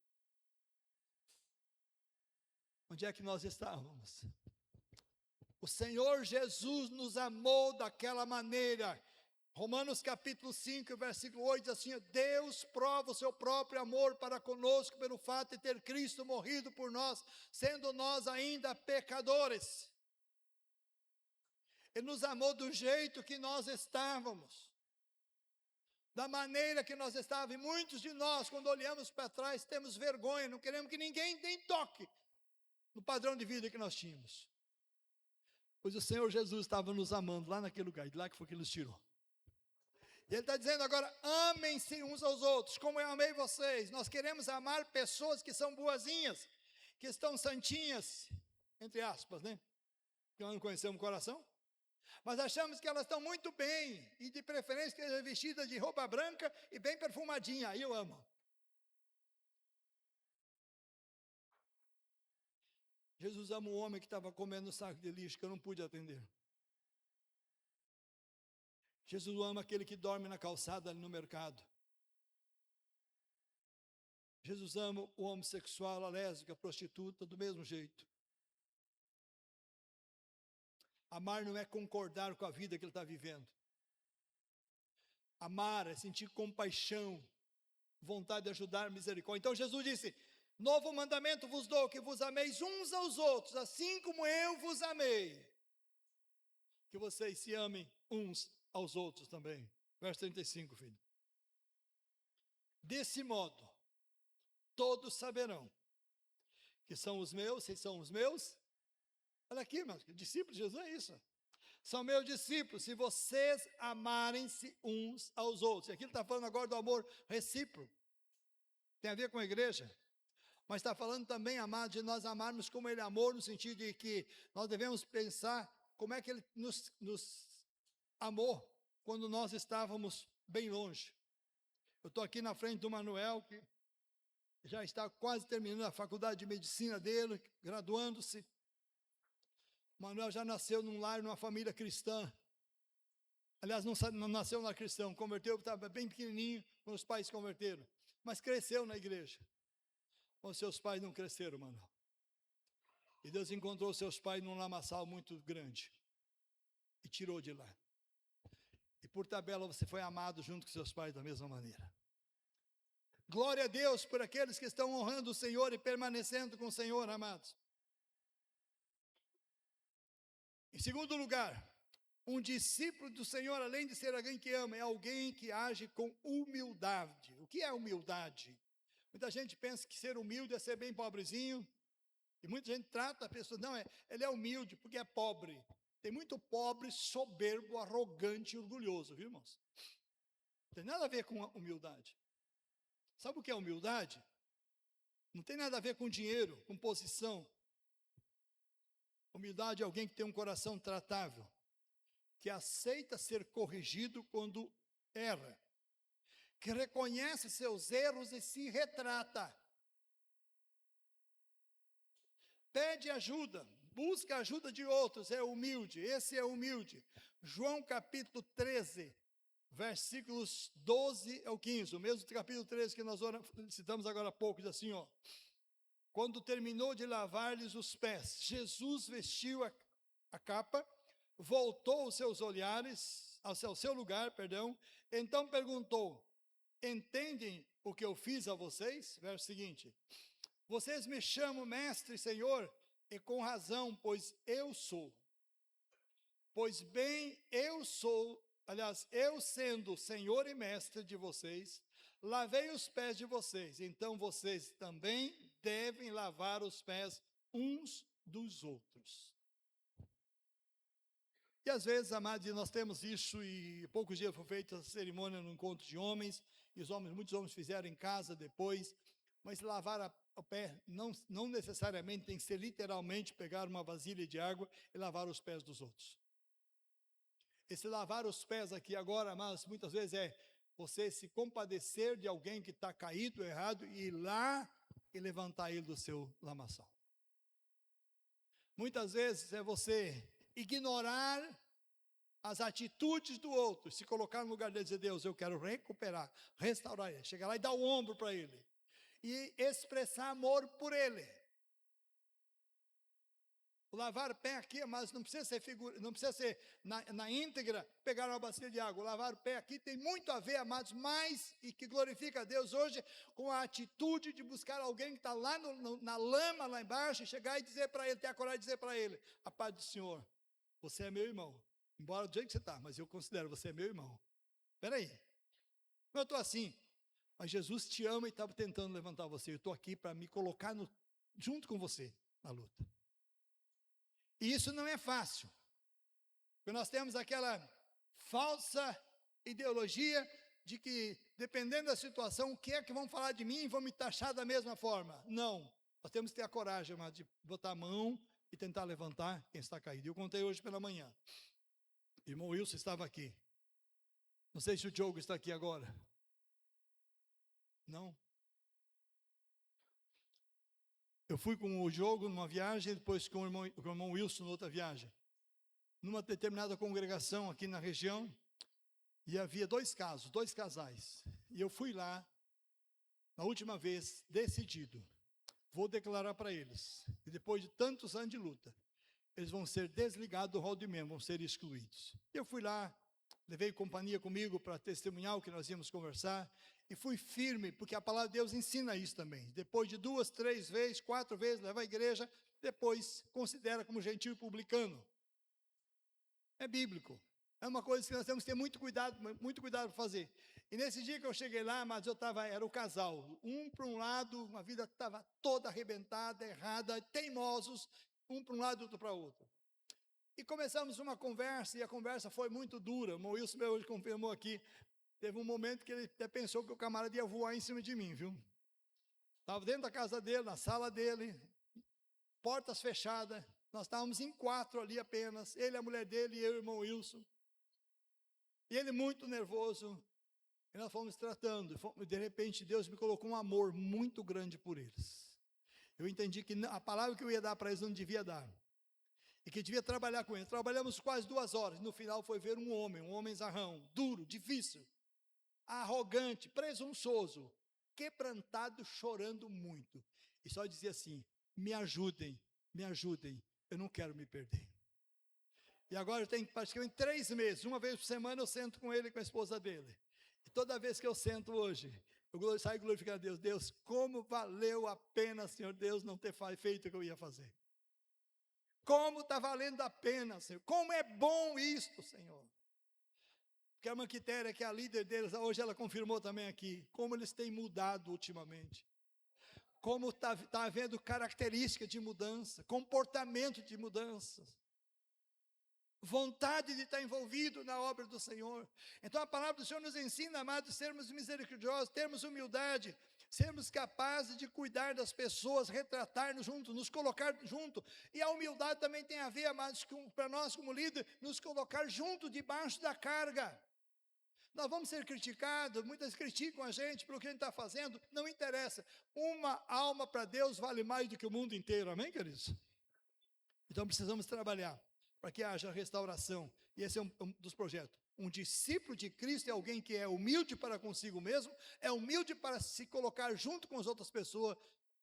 Onde é que nós estávamos? O Senhor Jesus nos amou daquela maneira. Romanos capítulo 5, versículo 8, diz assim: Deus prova o seu próprio amor para conosco pelo fato de ter Cristo morrido por nós, sendo nós ainda pecadores. Ele nos amou do jeito que nós estávamos, da maneira que nós estávamos. E muitos de nós, quando olhamos para trás, temos vergonha, não queremos que ninguém nem toque no padrão de vida que nós tínhamos. Pois o Senhor Jesus estava nos amando lá naquele lugar, de lá que foi que Ele nos tirou. E Ele está dizendo agora: amem-se uns aos outros, como eu amei vocês. Nós queremos amar pessoas que são boazinhas, que estão santinhas, entre aspas, né? Porque nós não conhecemos o coração. Mas achamos que elas estão muito bem, e de preferência que esteja vestida de roupa branca e bem perfumadinha. Aí eu amo. Jesus ama o homem que estava comendo saco de lixo, que eu não pude atender. Jesus ama aquele que dorme na calçada ali no mercado. Jesus ama o homossexual, a lésbica, a prostituta, do mesmo jeito. Amar não é concordar com a vida que ele está vivendo. Amar é sentir compaixão, vontade de ajudar, misericórdia. Então Jesus disse: novo mandamento vos dou, que vos ameis uns aos outros, assim como eu vos amei. Que vocês se amem uns aos outros também. Verso 35, filho. Desse modo, todos saberão que são os meus, vocês são os meus. Olha aqui, meus discípulos de Jesus, é isso. São meus discípulos, se vocês amarem-se uns aos outros. E aqui ele está falando agora do amor recíproco. Tem a ver com a igreja. Mas está falando também, amado, de nós amarmos como Ele amou, no sentido de que nós devemos pensar como é que Ele nos amou quando nós estávamos bem longe. Eu estou aqui na frente do Manuel, que já está quase terminando a faculdade de medicina dele, graduando-se. O Manuel já nasceu num lar, numa família cristã. Aliás, não nasceu na cristã, converteu, estava bem pequenininho, quando os pais se converteram. Mas cresceu na igreja. Os seus pais não cresceram, Manuel. E Deus encontrou seus pais num lamaçal muito grande. E tirou de lá. E por tabela você foi amado junto com seus pais da mesma maneira. Glória a Deus por aqueles que estão honrando o Senhor e permanecendo com o Senhor, amados. Em segundo lugar, um discípulo do Senhor, além de ser alguém que ama, é alguém que age com humildade. O que é humildade? Muita gente pensa que ser humilde é ser bem pobrezinho. E muita gente trata a pessoa, não, ele é humilde porque é pobre. Tem muito pobre, soberbo, arrogante e orgulhoso, viu, irmãos? Não tem nada a ver com humildade. Sabe o que é humildade? Não tem nada a ver com dinheiro, com posição. Humildade é alguém que tem um coração tratável, que aceita ser corrigido quando erra, que reconhece seus erros e se retrata. Pede ajuda, busca a ajuda de outros, é humilde, esse é humilde. João capítulo 13, versículos 12 ao 15, o mesmo capítulo 13 que nós citamos agora há pouco, diz assim, ó. Quando terminou de lavar-lhes os pés, Jesus vestiu a capa, voltou os seus olhares ao seu lugar, então perguntou: entendem o que eu fiz a vocês? Verso seguinte: vocês me chamam mestre e senhor, e com razão, pois eu sou. Pois bem, eu sendo Senhor e Mestre de vocês, lavei os pés de vocês, então vocês também devem lavar os pés uns dos outros. E às vezes, amados, nós temos isso, e poucos dias foi feita a cerimônia no encontro de homens, e muitos homens fizeram em casa depois, mas lavar o pé não necessariamente tem que ser literalmente pegar uma vasilha de água e lavar os pés dos outros. Esse lavar os pés aqui agora, mas muitas vezes é você se compadecer de alguém que está caído, errado, e ir lá e levantar ele do seu lamaçal. Muitas vezes é você ignorar as atitudes do outro, se colocar no lugar dele e dizer: Deus, eu quero recuperar, restaurar ele. Chegar lá e dar o ombro para ele. E expressar amor por ele. O lavar pé aqui, mas não precisa ser na íntegra pegar uma bacia de água. O lavar o pé aqui tem muito a ver, amados, mais e que glorifica a Deus hoje, com a atitude de buscar alguém que está lá na lama, lá embaixo, e chegar e dizer para ele, ter a coragem de dizer para ele: a paz do Senhor, você é meu irmão. Embora do jeito que você está, mas eu considero você é meu irmão. Espera aí, eu estou assim, mas Jesus te ama e está tentando levantar você. Eu estou aqui para me colocar junto com você na luta. E isso não é fácil, porque nós temos aquela falsa ideologia de que, dependendo da situação, o que é que vão falar de mim e vão me taxar da mesma forma. Não, nós temos que ter a coragem, mas, de botar a mão e tentar levantar quem está caído. Eu contei hoje pela manhã, o irmão Wilson estava aqui, não sei se o Diogo está aqui agora. Não? Eu fui com o Diogo numa viagem, depois com o irmão Wilson noutra viagem, numa determinada congregação aqui na região, e havia dois casais, e eu fui lá, na última vez, decidido, vou declarar para eles, e depois de tantos anos de luta, eles vão ser desligados do rol de membros, vão ser excluídos. Eu fui lá, levei companhia comigo para testemunhar o que nós íamos conversar, e fui firme, porque a palavra de Deus ensina isso também. Depois de 2, 3 vezes, 4 vezes, leva à igreja, depois considera como gentil publicano. É bíblico. É uma coisa que nós temos que ter muito cuidado para fazer. E nesse dia que eu cheguei lá, mas era o casal, um para um lado, uma vida estava toda arrebentada, errada, teimosos, um para um lado, outro para o outro. E começamos uma conversa, e a conversa foi muito dura. O Wilson hoje confirmou aqui. Teve um momento que ele até pensou que o camarada ia voar em cima de mim, viu? Estava dentro da casa dele, na sala dele, portas fechadas. Nós estávamos em 4 ali apenas, ele, a mulher dele e eu, o irmão Wilson. E ele muito nervoso, e nós fomos tratando. De repente, Deus me colocou um amor muito grande por eles. Eu entendi que a palavra que eu ia dar para eles não devia dar. E que devia trabalhar com eles. Trabalhamos quase 2 horas. No final foi ver um homem zarrão, duro, difícil, arrogante, presunçoso, quebrantado, chorando muito. E só dizia assim: me ajudem, eu não quero me perder. E agora eu tenho praticamente 3 meses, uma vez por semana eu sento com ele e com a esposa dele. E toda vez que eu sento hoje, eu saio glorificando a Deus. Deus, como valeu a pena, Senhor Deus, não ter feito o que eu ia fazer. Como está valendo a pena, Senhor. Como é bom isto, Senhor. Porque a irmã Quitéria, que é a líder deles, hoje ela confirmou também aqui, como eles têm mudado ultimamente. Como está havendo característica de mudança, comportamento de mudanças. Vontade de estar envolvido na obra do Senhor. Então a palavra do Senhor nos ensina, amados, sermos misericordiosos, termos humildade, sermos capazes de cuidar das pessoas, retratar-nos junto, nos colocar junto. E a humildade também tem a ver, amados, para nós como líder, nos colocar junto debaixo da carga. Nós vamos ser criticados, muitas criticam a gente pelo que a gente está fazendo, não interessa. Uma alma para Deus vale mais do que o mundo inteiro, amém, queridos? Então precisamos trabalhar para que haja restauração, e esse é um dos projetos. Um discípulo de Cristo é alguém que é humilde para consigo mesmo, é humilde para se colocar junto com as outras pessoas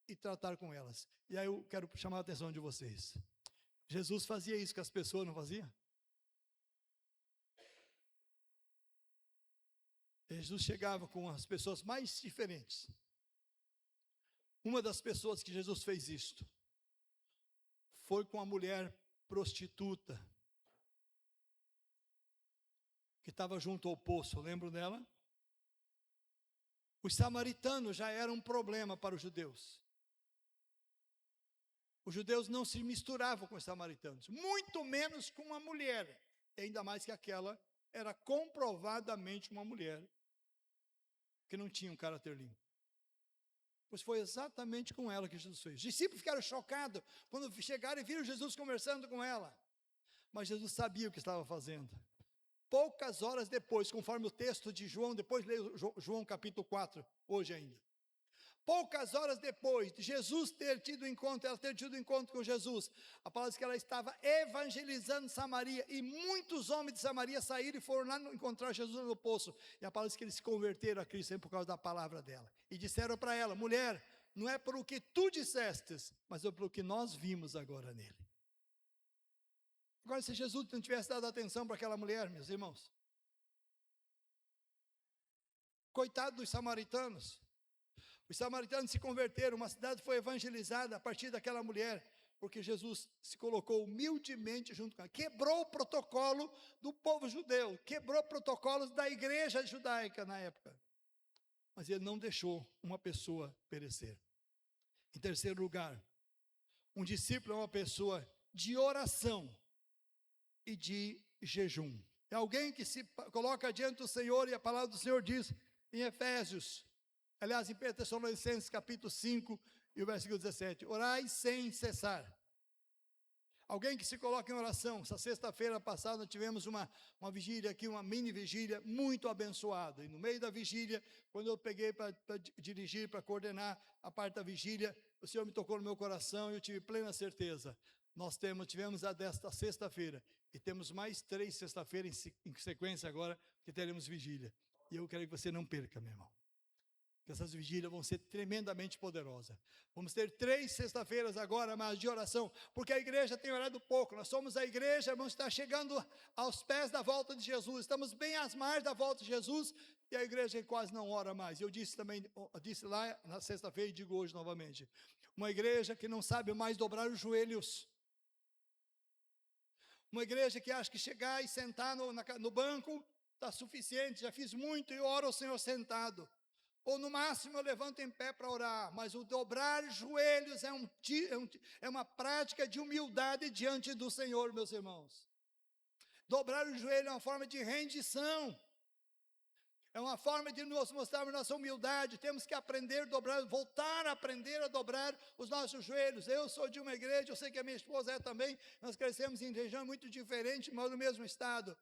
e tratar com elas. E aí eu quero chamar a atenção de vocês. Jesus fazia isso que as pessoas não faziam? Jesus chegava com as pessoas mais diferentes. Uma das pessoas que Jesus fez isto foi com a mulher prostituta, que estava junto ao poço, lembram dela? Os samaritanos já eram um problema para os judeus. Os judeus não se misturavam com os samaritanos, muito menos com uma mulher, ainda mais que aquela era comprovadamente uma mulher que não tinha um caráter limpo. Pois foi exatamente com ela que Jesus fez. Os discípulos ficaram chocados quando chegaram e viram Jesus conversando com ela. Mas Jesus sabia o que estava fazendo. Poucas horas depois, conforme o texto de João, depois leio João capítulo 4, hoje ainda. Poucas horas depois de Jesus ter tido encontro, ela ter tido encontro com Jesus, a palavra diz que ela estava evangelizando Samaria, e muitos homens de Samaria saíram e foram lá encontrar Jesus no poço, e a palavra diz que eles se converteram a Cristo por causa da palavra dela, e disseram para ela: mulher, não é por o que tu dissestes, mas é pelo que nós vimos agora nele. Agora, se Jesus não tivesse dado atenção para aquela mulher, meus irmãos, coitado dos samaritanos. Os samaritanos se converteram, uma cidade foi evangelizada a partir daquela mulher, porque Jesus se colocou humildemente junto com ela, quebrou o protocolo do povo judeu, quebrou protocolos da igreja judaica na época, mas ele não deixou uma pessoa perecer. Em terceiro lugar, um discípulo é uma pessoa de oração e de jejum. É alguém que se coloca diante do Senhor, e a palavra do Senhor diz em Efésios, aliás, em Tessalonicenses capítulo 5 e o versículo 17, orai sem cessar. Alguém que se coloca em oração. Essa sexta-feira passada nós tivemos uma vigília aqui, uma mini vigília muito abençoada, e no meio da vigília, quando eu peguei para dirigir, para coordenar a parte da vigília, o Senhor me tocou no meu coração e eu tive plena certeza. Nós tivemos a desta sexta-feira, e temos mais 3 sexta-feiras em sequência agora, que teremos vigília, e eu quero que você não perca, meu irmão. Que essas vigílias vão ser tremendamente poderosas. Vamos ter 3 sexta-feiras agora, mas de oração, porque a igreja tem orado pouco. Nós somos a igreja, vamos estar chegando aos pés da volta de Jesus, estamos bem às margens da volta de Jesus, e a igreja quase não ora mais. Eu disse lá na sexta-feira e digo hoje novamente, uma igreja que não sabe mais dobrar os joelhos, uma igreja que acha que chegar e sentar no banco está suficiente, já fiz muito e oro ao Senhor sentado. Ou no máximo eu levanto em pé para orar, mas o dobrar joelhos é uma prática de humildade diante do Senhor, meus irmãos. Dobrar o joelho é uma forma de rendição, é uma forma de nós mostrarmos nossa humildade. Temos que aprender a dobrar, voltar a aprender a dobrar os nossos joelhos. Eu sou de uma igreja, eu sei que a minha esposa é também, nós crescemos em região muito diferente, mas no mesmo estado.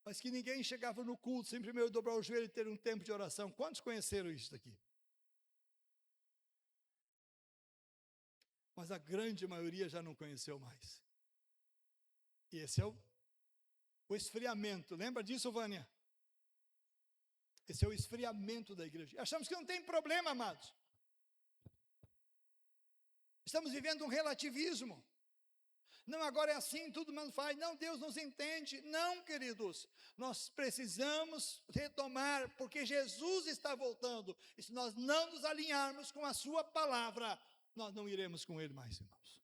Mas que ninguém chegava no culto sem primeiro dobrar o joelho e ter um tempo de oração. Quantos conheceram isso aqui? Mas a grande maioria já não conheceu mais. E esse é o esfriamento. Lembra disso, Vânia? Esse é o esfriamento da igreja. Achamos que não tem problema, amados. Estamos vivendo um relativismo. Não, agora é assim, tudo mundo faz. Não, Deus nos entende. Não, queridos, nós precisamos retomar, porque Jesus está voltando, e se nós não nos alinharmos com a sua palavra, nós não iremos com ele mais, irmãos.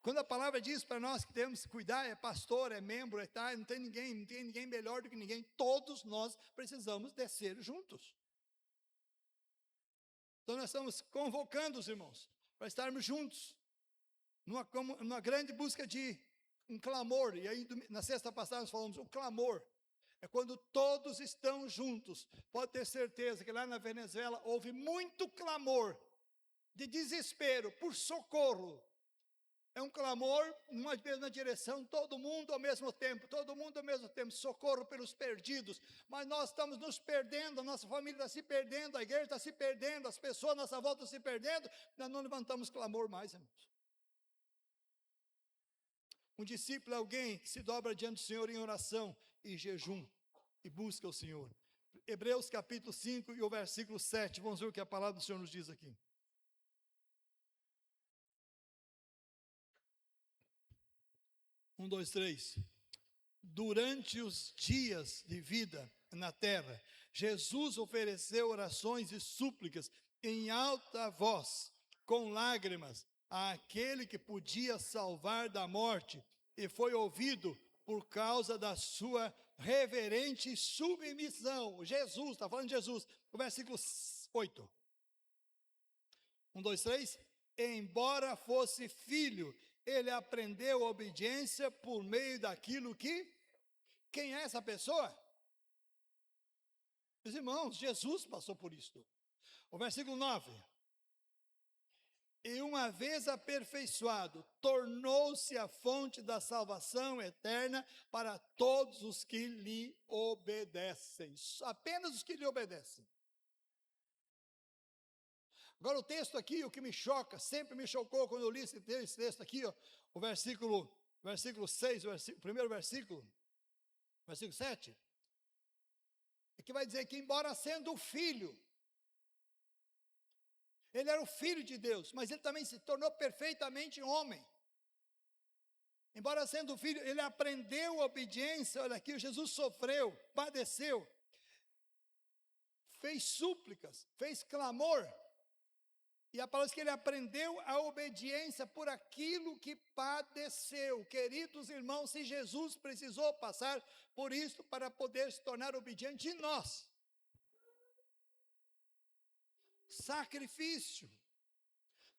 Quando a palavra diz para nós que temos que cuidar, é pastor, é membro, não tem ninguém melhor do que ninguém, todos nós precisamos descer juntos. Então nós estamos convocando os irmãos para estarmos juntos, numa grande busca de um clamor. E aí na sexta passada nós falamos, o clamor é quando todos estão juntos. Pode ter certeza que lá na Venezuela houve muito clamor de desespero, por socorro. É um clamor, uma mesma direção, todo mundo ao mesmo tempo, socorro pelos perdidos. Mas nós estamos nos perdendo, a nossa família está se perdendo, a igreja está se perdendo, as pessoas à nossa volta estão se perdendo, nós não levantamos clamor mais, irmãos. Um discípulo é alguém que se dobra diante do Senhor em oração e jejum, e busca o Senhor. Hebreus capítulo 5 e o versículo 7, vamos ver o que a palavra do Senhor nos diz aqui. 1, 2, 3. Durante os dias de vida na terra, Jesus ofereceu orações e súplicas em alta voz, com lágrimas, àquele que podia salvar da morte, e foi ouvido por causa da sua reverente submissão. Jesus, está falando de Jesus. O versículo 8. 1, 2, 3. Embora fosse filho, ele aprendeu a obediência por meio daquilo que... Quem é essa pessoa? Meus irmãos, Jesus passou por isto. O versículo 9. E uma vez aperfeiçoado, tornou-se a fonte da salvação eterna para todos os que lhe obedecem. Apenas os que lhe obedecem. Agora o texto aqui, o que me choca, sempre me chocou quando eu li esse texto aqui, ó, o versículo 6, o primeiro versículo 7, é que vai dizer que embora sendo o filho, ele era o filho de Deus, mas ele também se tornou perfeitamente homem. Embora sendo filho, ele aprendeu a obediência. Olha aqui, Jesus sofreu, padeceu, fez súplicas, fez clamor. E a palavra diz que ele aprendeu a obediência por aquilo que padeceu. Queridos irmãos, se Jesus precisou passar por isso para poder se tornar obediente em nós. Sacrifício.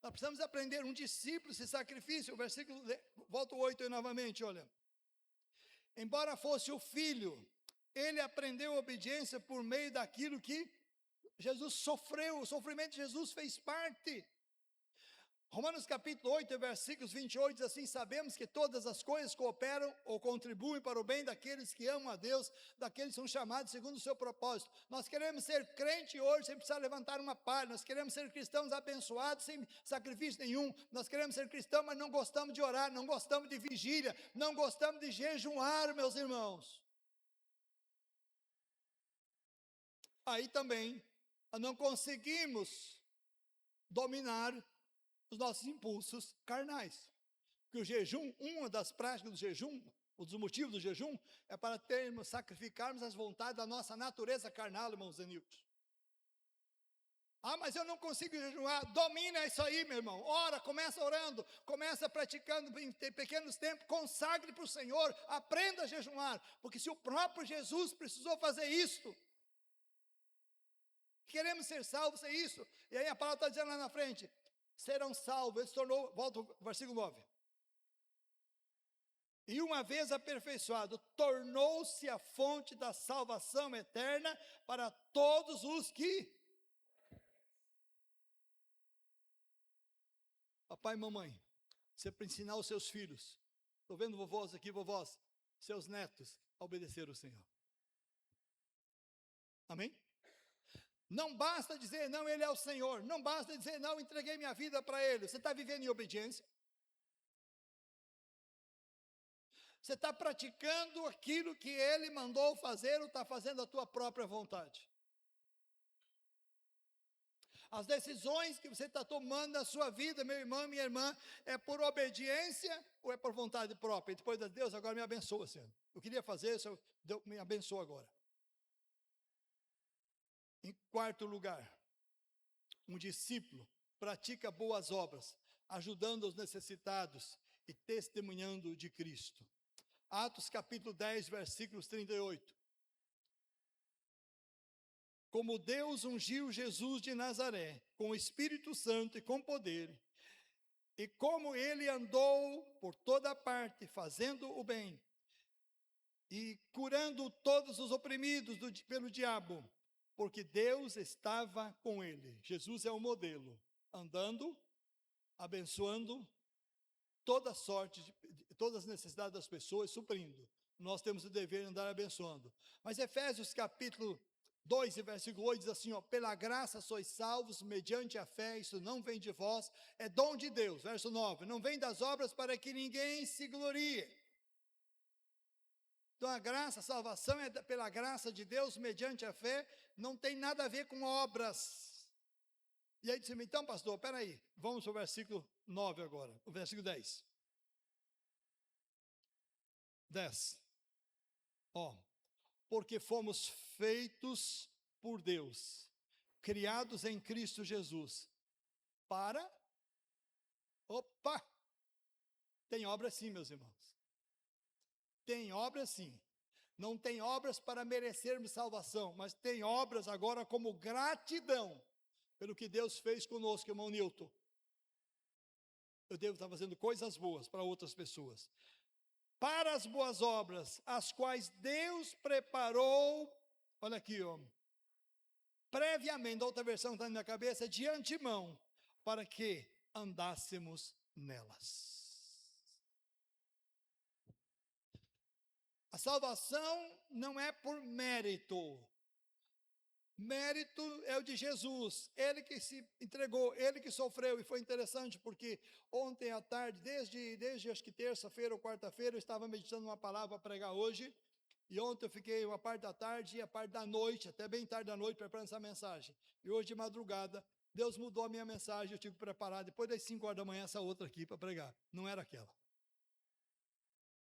Nós precisamos aprender, um discípulo se sacrifício. O versículo, volta o 8 aí novamente, olha. Embora fosse o filho, ele aprendeu a obediência por meio daquilo que Jesus sofreu. O sofrimento de Jesus fez parte. Romanos capítulo 8, versículos 28, diz assim: sabemos que todas as coisas cooperam ou contribuem para o bem daqueles que amam a Deus, daqueles que são chamados segundo o seu propósito. Nós queremos ser crente hoje sem precisar levantar uma palha. Nós queremos ser cristãos abençoados sem sacrifício nenhum. Nós queremos ser cristãos, mas não gostamos de orar, não gostamos de vigília, não gostamos de jejuar, meus irmãos. Aí também não conseguimos dominar os nossos impulsos carnais. Porque o jejum, uma das práticas do jejum, um dos motivos do jejum, é para sacrificarmos as vontades da nossa natureza carnal, irmãos Zenilton. Mas eu não consigo jejuar. Domina isso aí, meu irmão. Ora, começa orando, começa praticando em pequenos tempos, consagre para o Senhor, aprenda a jejuar. Porque se o próprio Jesus precisou fazer isso, queremos ser salvos, é isso. E aí a palavra está dizendo lá na frente, serão salvos. Ele se tornou, volta ao versículo 9. E uma vez aperfeiçoado, tornou-se a fonte da salvação eterna para todos os que... Papai e mamãe, você para ensinar os seus filhos, estou vendo vovós aqui, vovós, seus netos, a obedecer o Senhor. Amém? Não basta dizer, não, Ele é o Senhor. Não basta dizer, não, entreguei minha vida para Ele. Você está vivendo em obediência? Você está praticando aquilo que Ele mandou fazer ou está fazendo a tua própria vontade? As decisões que você está tomando na sua vida, meu irmão, minha irmã, é por obediência ou é por vontade própria? E depois de Deus, agora me abençoa, Senhor. Eu queria fazer isso, Deus me abençoa agora. Em quarto lugar, um discípulo pratica boas obras, ajudando os necessitados e testemunhando de Cristo. Atos capítulo 10, versículos 38. Como Deus ungiu Jesus de Nazaré, com o Espírito Santo e com poder, e como ele andou por toda parte, fazendo o bem, e curando todos os oprimidos pelo diabo, porque Deus estava com ele. Jesus é o modelo, andando, abençoando, toda sorte, todas as necessidades das pessoas, suprindo. Nós temos o dever de andar abençoando. Mas Efésios capítulo 2, versículo 8 diz assim, ó, pela graça sois salvos, mediante a fé, isso não vem de vós, é dom de Deus. Verso 9, não vem das obras para que ninguém se glorie. Então a graça, a salvação é pela graça de Deus, mediante a fé, não tem nada a ver com obras. E aí disse, então pastor, peraí, vamos para o versículo 9 agora, o versículo 10. 10. Ó, porque fomos feitos por Deus, criados em Cristo Jesus, para... Opa! Tem obra sim, meus irmãos. Tem obra sim. Não tem obras para merecermos salvação, mas tem obras agora como gratidão pelo que Deus fez conosco, irmão Nilton. Eu devo estar fazendo coisas boas para outras pessoas. Para as boas obras, as quais Deus preparou, olha aqui, ó, previamente, a outra versão que está na minha cabeça, de antemão, para que andássemos nelas. A salvação não é por mérito. Mérito é o de Jesus, ele que se entregou, ele que sofreu. E foi interessante porque ontem à tarde, desde acho que terça-feira ou quarta-feira, eu estava meditando uma palavra para pregar hoje. E ontem eu fiquei uma parte da tarde e a parte da noite, até bem tarde da noite, preparando essa mensagem. E hoje de madrugada, Deus mudou a minha mensagem, eu tive que preparar depois das 5 horas da manhã essa outra aqui para pregar. Não era aquela.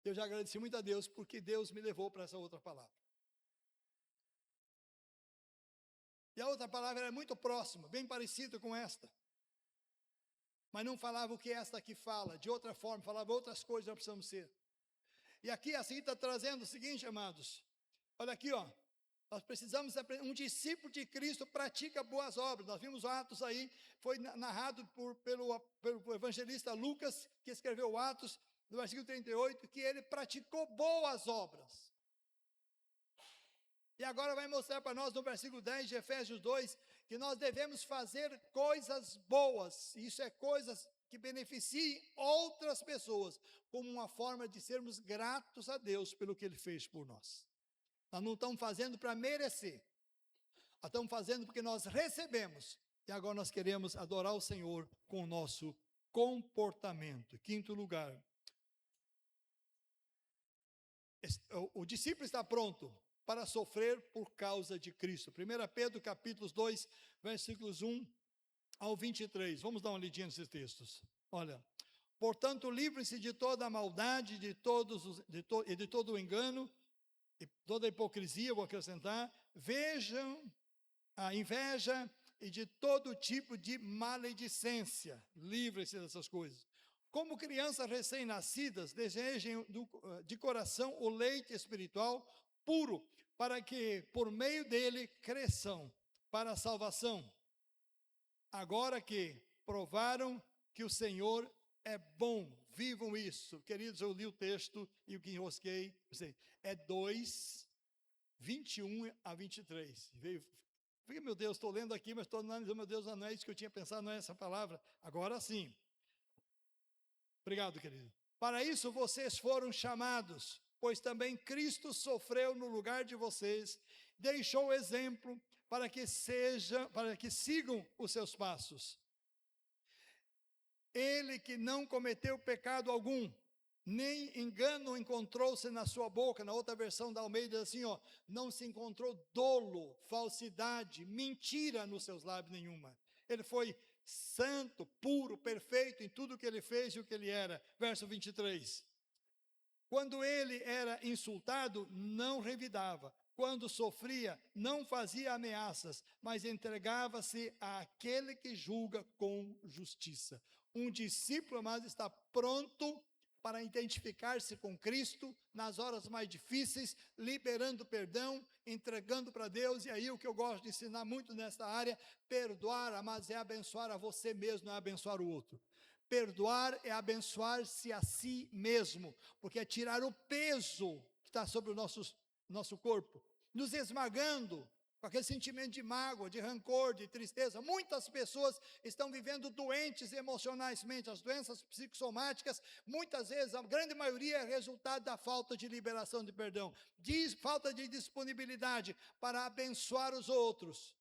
Eu já agradeci muito a Deus porque Deus me levou para essa outra palavra. E a outra palavra era muito próxima, bem parecida com esta. Mas não falava o que esta aqui fala, de outra forma, falava outras coisas que nós precisamos ser. E aqui assim está trazendo o seguinte, amados. Olha aqui, ó. Nós precisamos aprender. Um discípulo de Cristo pratica boas obras. Nós vimos Atos aí, foi narrado pelo evangelista Lucas, que escreveu Atos, no versículo 38, que ele praticou boas obras. E agora vai mostrar para nós no versículo 10 de Efésios 2, que nós devemos fazer coisas boas. Isso é coisas que beneficiem outras pessoas, como uma forma de sermos gratos a Deus pelo que Ele fez por nós. Nós não estamos fazendo para merecer, nós estamos fazendo porque nós recebemos, e agora nós queremos adorar o Senhor com o nosso comportamento. Quinto lugar, o discípulo está pronto para sofrer por causa de Cristo. 1 Pedro capítulo 2, versículos 1 ao 23. Vamos dar uma lidinha nesses textos. Olha, portanto, livrem-se de toda a maldade, de todo o engano, e toda a hipocrisia, vou acrescentar. Vejam a inveja e de todo tipo de maledicência. Livrem-se dessas coisas. Como crianças recém-nascidas, desejem de coração o leite espiritual puro, para que por meio dele cresçam para a salvação. Agora que provaram que o Senhor é bom, vivam isso. Queridos, eu li o texto e o que enrosquei, é 2, 21 a 23. Fiquei, meu Deus, estou lendo aqui, mas estou analisando, meu Deus, não é isso que eu tinha pensado, não é essa palavra. Agora sim. Obrigado, querido. Para isso vocês foram chamados, pois também Cristo sofreu no lugar de vocês, deixou exemplo para que sigam os seus passos. Ele que não cometeu pecado algum, nem engano encontrou-se na sua boca. Na outra versão da Almeida, assim, ó, não se encontrou dolo, falsidade, mentira nos seus lábios nenhuma. Ele foi santo, puro, perfeito em tudo que ele fez e o que ele era. Verso 23. Quando ele era insultado, não revidava. Quando sofria, não fazia ameaças, mas entregava-se àquele que julga com justiça. Um discípulo, amado, está pronto para identificar-se com Cristo nas horas mais difíceis, liberando perdão, entregando para Deus. E aí o que eu gosto de ensinar muito nessa área, perdoar, amados, é abençoar a você mesmo, não é abençoar o outro. Perdoar é abençoar-se a si mesmo, porque é tirar o peso que está sobre o nosso corpo, nos esmagando com aquele sentimento de mágoa, de rancor, de tristeza. Muitas pessoas estão vivendo doentes emocionalmente. As doenças psicossomáticas, muitas vezes, a grande maioria é resultado da falta de liberação de perdão, falta de disponibilidade para abençoar os outros.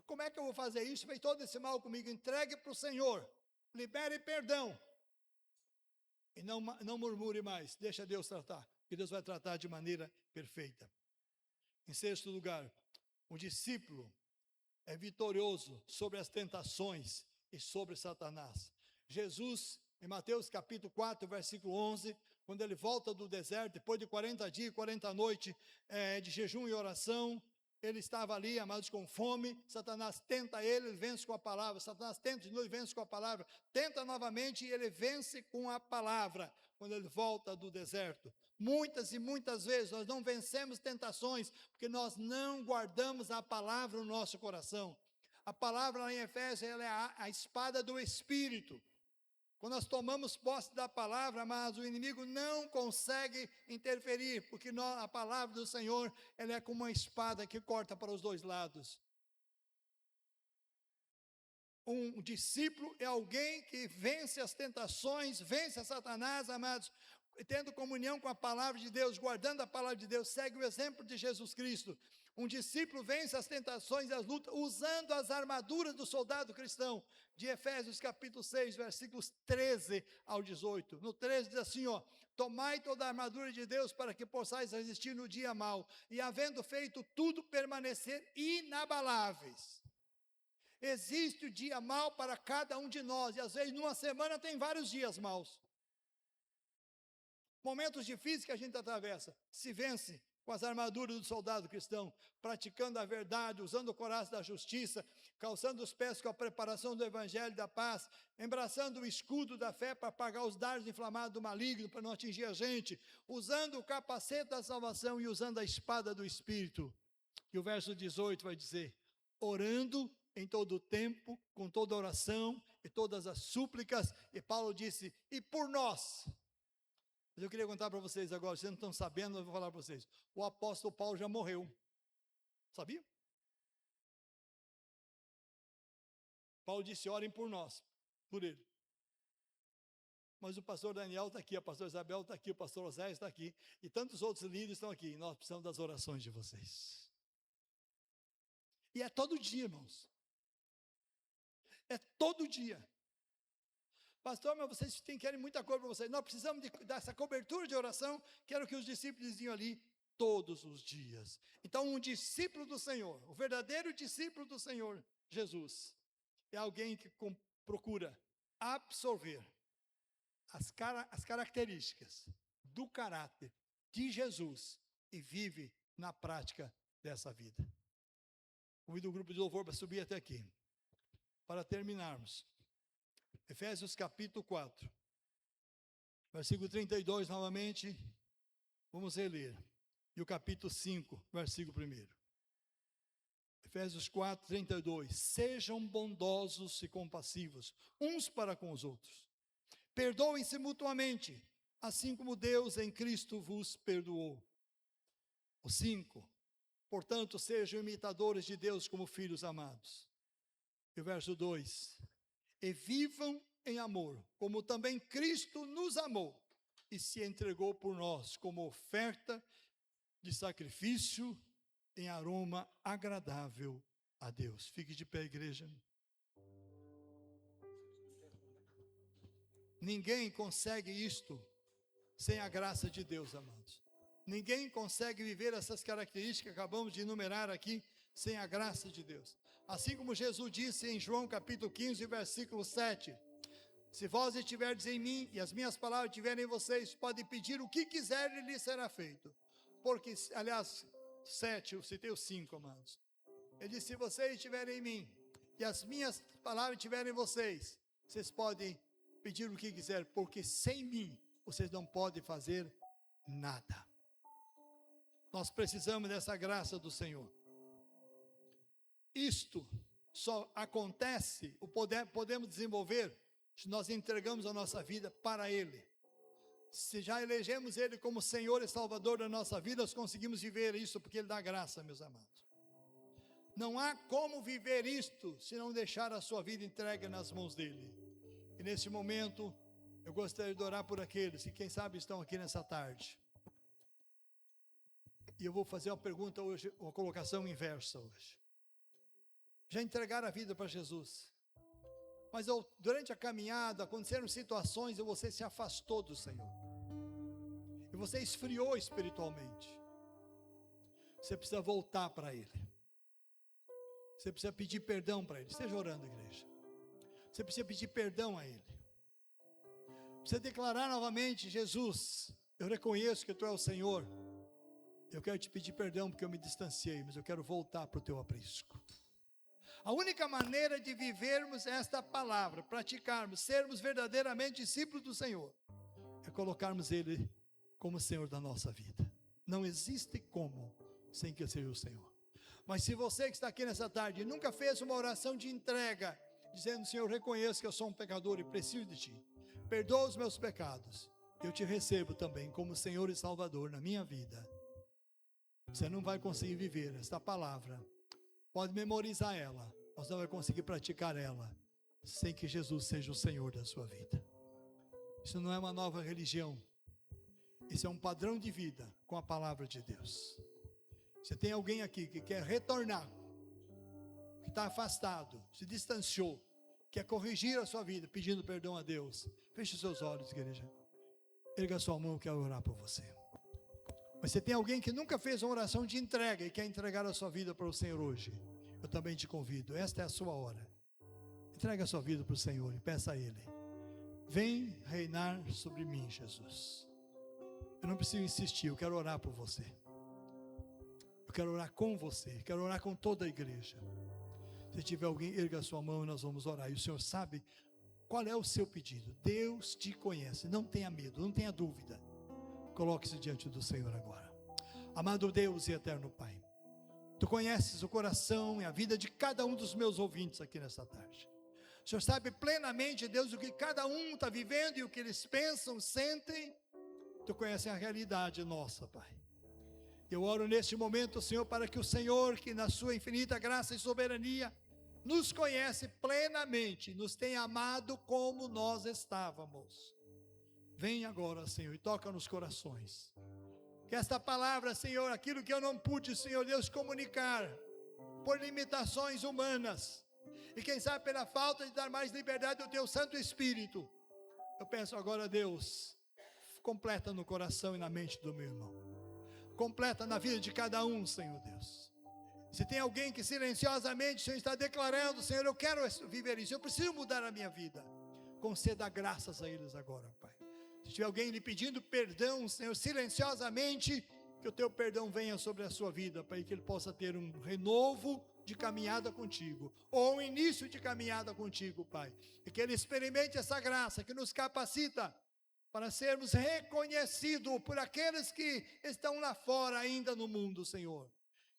Como é que eu vou fazer isso? Fez todo esse mal comigo, entregue para o Senhor. Libere perdão. E não murmure mais. Deixa Deus tratar. Que Deus vai tratar de maneira perfeita. Em sexto lugar, o discípulo é vitorioso sobre as tentações e sobre Satanás. Jesus, em Mateus capítulo 4, versículo 11, quando ele volta do deserto, depois de 40 dias e 40 noites de jejum e oração, ele estava ali, amados, com fome, Satanás tenta ele vence com a palavra, Satanás tenta de novo e vence com a palavra, tenta novamente e ele vence com a palavra, quando ele volta do deserto. Muitas e muitas vezes nós não vencemos tentações, porque nós não guardamos a palavra no nosso coração. A palavra lá em Efésios, ela é a espada do Espírito. Quando nós tomamos posse da palavra, mas o inimigo não consegue interferir, porque a palavra do Senhor, ela é como uma espada que corta para os dois lados. Um discípulo é alguém que vence as tentações, vence a Satanás, amados, tendo comunhão com a palavra de Deus, guardando a palavra de Deus, segue o exemplo de Jesus Cristo. Um discípulo vence as tentações e as lutas usando as armaduras do soldado cristão, de Efésios capítulo 6, versículos 13 ao 18. No 13 diz assim, ó: tomai toda a armadura de Deus para que possais resistir no dia mau, e havendo feito tudo, permanecer inabaláveis. Existe o dia mau para cada um de nós, e às vezes numa semana tem vários dias maus. Momentos difíceis que a gente atravessa, se vence com as armaduras do soldado cristão, praticando a verdade, usando o coração da justiça, calçando os pés com a preparação do evangelho da paz, embraçando o escudo da fé para apagar os dardos inflamados do maligno, para não atingir a gente, usando o capacete da salvação e usando a espada do Espírito. E o verso 18 vai dizer: orando em todo o tempo, com toda oração e todas as súplicas, e Paulo disse, e por nós. Mas eu queria contar para vocês agora, vocês não estão sabendo, eu vou falar para vocês. O apóstolo Paulo já morreu. Sabia? Paulo disse, orem por nós, por ele. Mas o pastor Daniel está aqui, a pastora Isabel está aqui, o pastor Oséias está aqui, e tantos outros líderes estão aqui. E nós precisamos das orações de vocês. E é todo dia, irmãos. É todo dia. Pastor, mas vocês querem muita coisa para vocês. Nós precisamos dessa cobertura de oração, que era o que os discípulos diziam ali, todos os dias. Então, um discípulo do Senhor, o verdadeiro discípulo do Senhor, Jesus, é alguém que procura absorver as características do caráter de Jesus e vive na prática dessa vida. Convido o grupo de louvor para subir até aqui. Para terminarmos, Efésios capítulo 4, versículo 32, novamente, vamos reler. E o capítulo 5, versículo 1. Efésios 4, 32. Sejam bondosos e compassivos, uns para com os outros. Perdoem-se mutuamente, assim como Deus em Cristo vos perdoou. O 5. Portanto, sejam imitadores de Deus como filhos amados. E o verso 2. E vivam em amor, como também Cristo nos amou e se entregou por nós como oferta de sacrifício em aroma agradável a Deus. Fique de pé, igreja. Ninguém consegue isto sem a graça de Deus, amados. Ninguém consegue viver essas características que acabamos de enumerar aqui sem a graça de Deus. Assim como Jesus disse em João capítulo 15, versículo 7, se vós estiverdes em mim e as minhas palavras estiverem em vocês, podem pedir o que quiserem e lhes será feito. Porque, aliás, 7, eu citei o 5, amados. Ele disse, se vocês estiverem em mim e as minhas palavras estiverem em vocês, vocês podem pedir o que quiserem, porque sem mim, vocês não podem fazer nada. Nós precisamos dessa graça do Senhor. Isto só acontece, podemos desenvolver, se nós entregamos a nossa vida para Ele. Se já elegemos Ele como Senhor e Salvador da nossa vida, nós conseguimos viver isso, porque Ele dá graça, meus amados. Não há como viver isto, se não deixar a sua vida entregue nas mãos dEle. E nesse momento, eu gostaria de orar por aqueles que, quem sabe, estão aqui nessa tarde. E eu vou fazer uma pergunta hoje, uma colocação inversa hoje. Já entregaram a vida para Jesus, mas durante a caminhada aconteceram situações e você se afastou do Senhor, e você esfriou espiritualmente. Você precisa voltar para Ele, você precisa pedir perdão para Ele. Esteja orando, igreja. Você precisa pedir perdão a Ele, precisa declarar novamente, Jesus, eu reconheço que Tu és o Senhor, Eu quero te pedir perdão porque eu me distanciei, mas eu quero voltar para o teu aprisco. A única maneira de vivermos esta palavra, praticarmos, sermos verdadeiramente discípulos do Senhor, é colocarmos Ele como Senhor da nossa vida. Não existe como sem que seja o Senhor. Mas se você que está aqui nessa tarde nunca fez uma oração de entrega, dizendo: Senhor, reconheço que eu sou um pecador e preciso de Ti, perdoa os meus pecados, eu Te recebo também como Senhor e Salvador na minha vida, você não vai conseguir viver esta palavra. Pode memorizar ela, mas não vai conseguir praticar ela sem que Jesus seja o Senhor da sua vida. Isso não é uma nova religião, isso é um padrão de vida com a palavra de Deus. Você tem alguém aqui que quer retornar, que está afastado, se distanciou, quer corrigir a sua vida, pedindo perdão a Deus, feche os seus olhos, igreja, erga a sua mão, eu quero orar por você. Mas você tem alguém que nunca fez uma oração de entrega e quer entregar a sua vida para o Senhor hoje, eu também te convido, esta é a sua hora. Entrega a sua vida para o Senhor e peça a Ele: vem reinar sobre mim, Jesus. Eu não preciso insistir, eu quero orar por você. Eu quero orar com você, eu quero orar com toda a igreja. Se tiver alguém, erga a sua mão e nós vamos orar. E o Senhor sabe qual é o seu pedido. Deus te conhece, não tenha medo, não tenha dúvida. Coloque-se diante do Senhor agora. Amado Deus e eterno Pai, Tu conheces o coração e a vida de cada um dos meus ouvintes aqui nessa tarde. O Senhor sabe plenamente, Deus, o que cada um está vivendo e o que eles pensam, sentem. Tu conheces a realidade nossa, Pai. Eu oro neste momento, Senhor, para que o Senhor, que na sua infinita graça e soberania, nos conhece plenamente, nos tenha amado como nós estávamos. Vem agora, Senhor, e toca nos corações. Que esta palavra, Senhor, aquilo que eu não pude, Senhor Deus, comunicar, por limitações humanas, e quem sabe pela falta de dar mais liberdade ao Teu Santo Espírito, eu peço agora, Deus, completa no coração e na mente do meu irmão. Completa na vida de cada um, Senhor Deus. Se tem alguém que silenciosamente, Senhor, está declarando: Senhor, eu quero viver isso, eu preciso mudar a minha vida, conceda graças a eles agora, Pai. Se tiver alguém lhe pedindo perdão, Senhor, silenciosamente, que o Teu perdão venha sobre a sua vida, Pai, que ele possa ter um renovo de caminhada contigo, ou um início de caminhada contigo, Pai, e que ele experimente essa graça que nos capacita para sermos reconhecidos por aqueles que estão lá fora ainda no mundo, Senhor,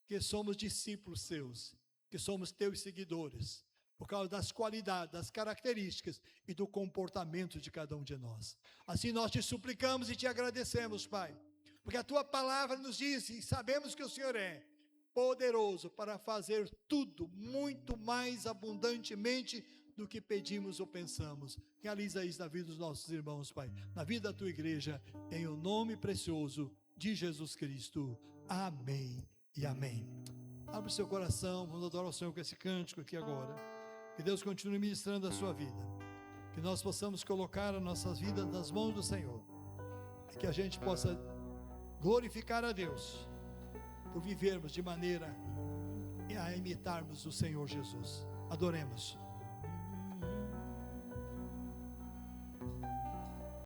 que somos discípulos Seus, que somos Teus seguidores, por causa das qualidades, das características e do comportamento de cada um de nós. Assim nós Te suplicamos e Te agradecemos, Pai, porque a Tua palavra nos diz, e sabemos que o Senhor é poderoso para fazer tudo muito mais abundantemente do que pedimos ou pensamos. Realiza isso na vida dos nossos irmãos, Pai, na vida da Tua igreja, em o nome precioso de Jesus Cristo. Amém e amém. Abre o seu coração, vamos adorar o Senhor com esse cântico aqui agora. Que Deus continue ministrando a sua vida, que nós possamos colocar as nossas vidas nas mãos do Senhor, e que a gente possa glorificar a Deus por vivermos de maneira a imitarmos o Senhor Jesus. Adoremos.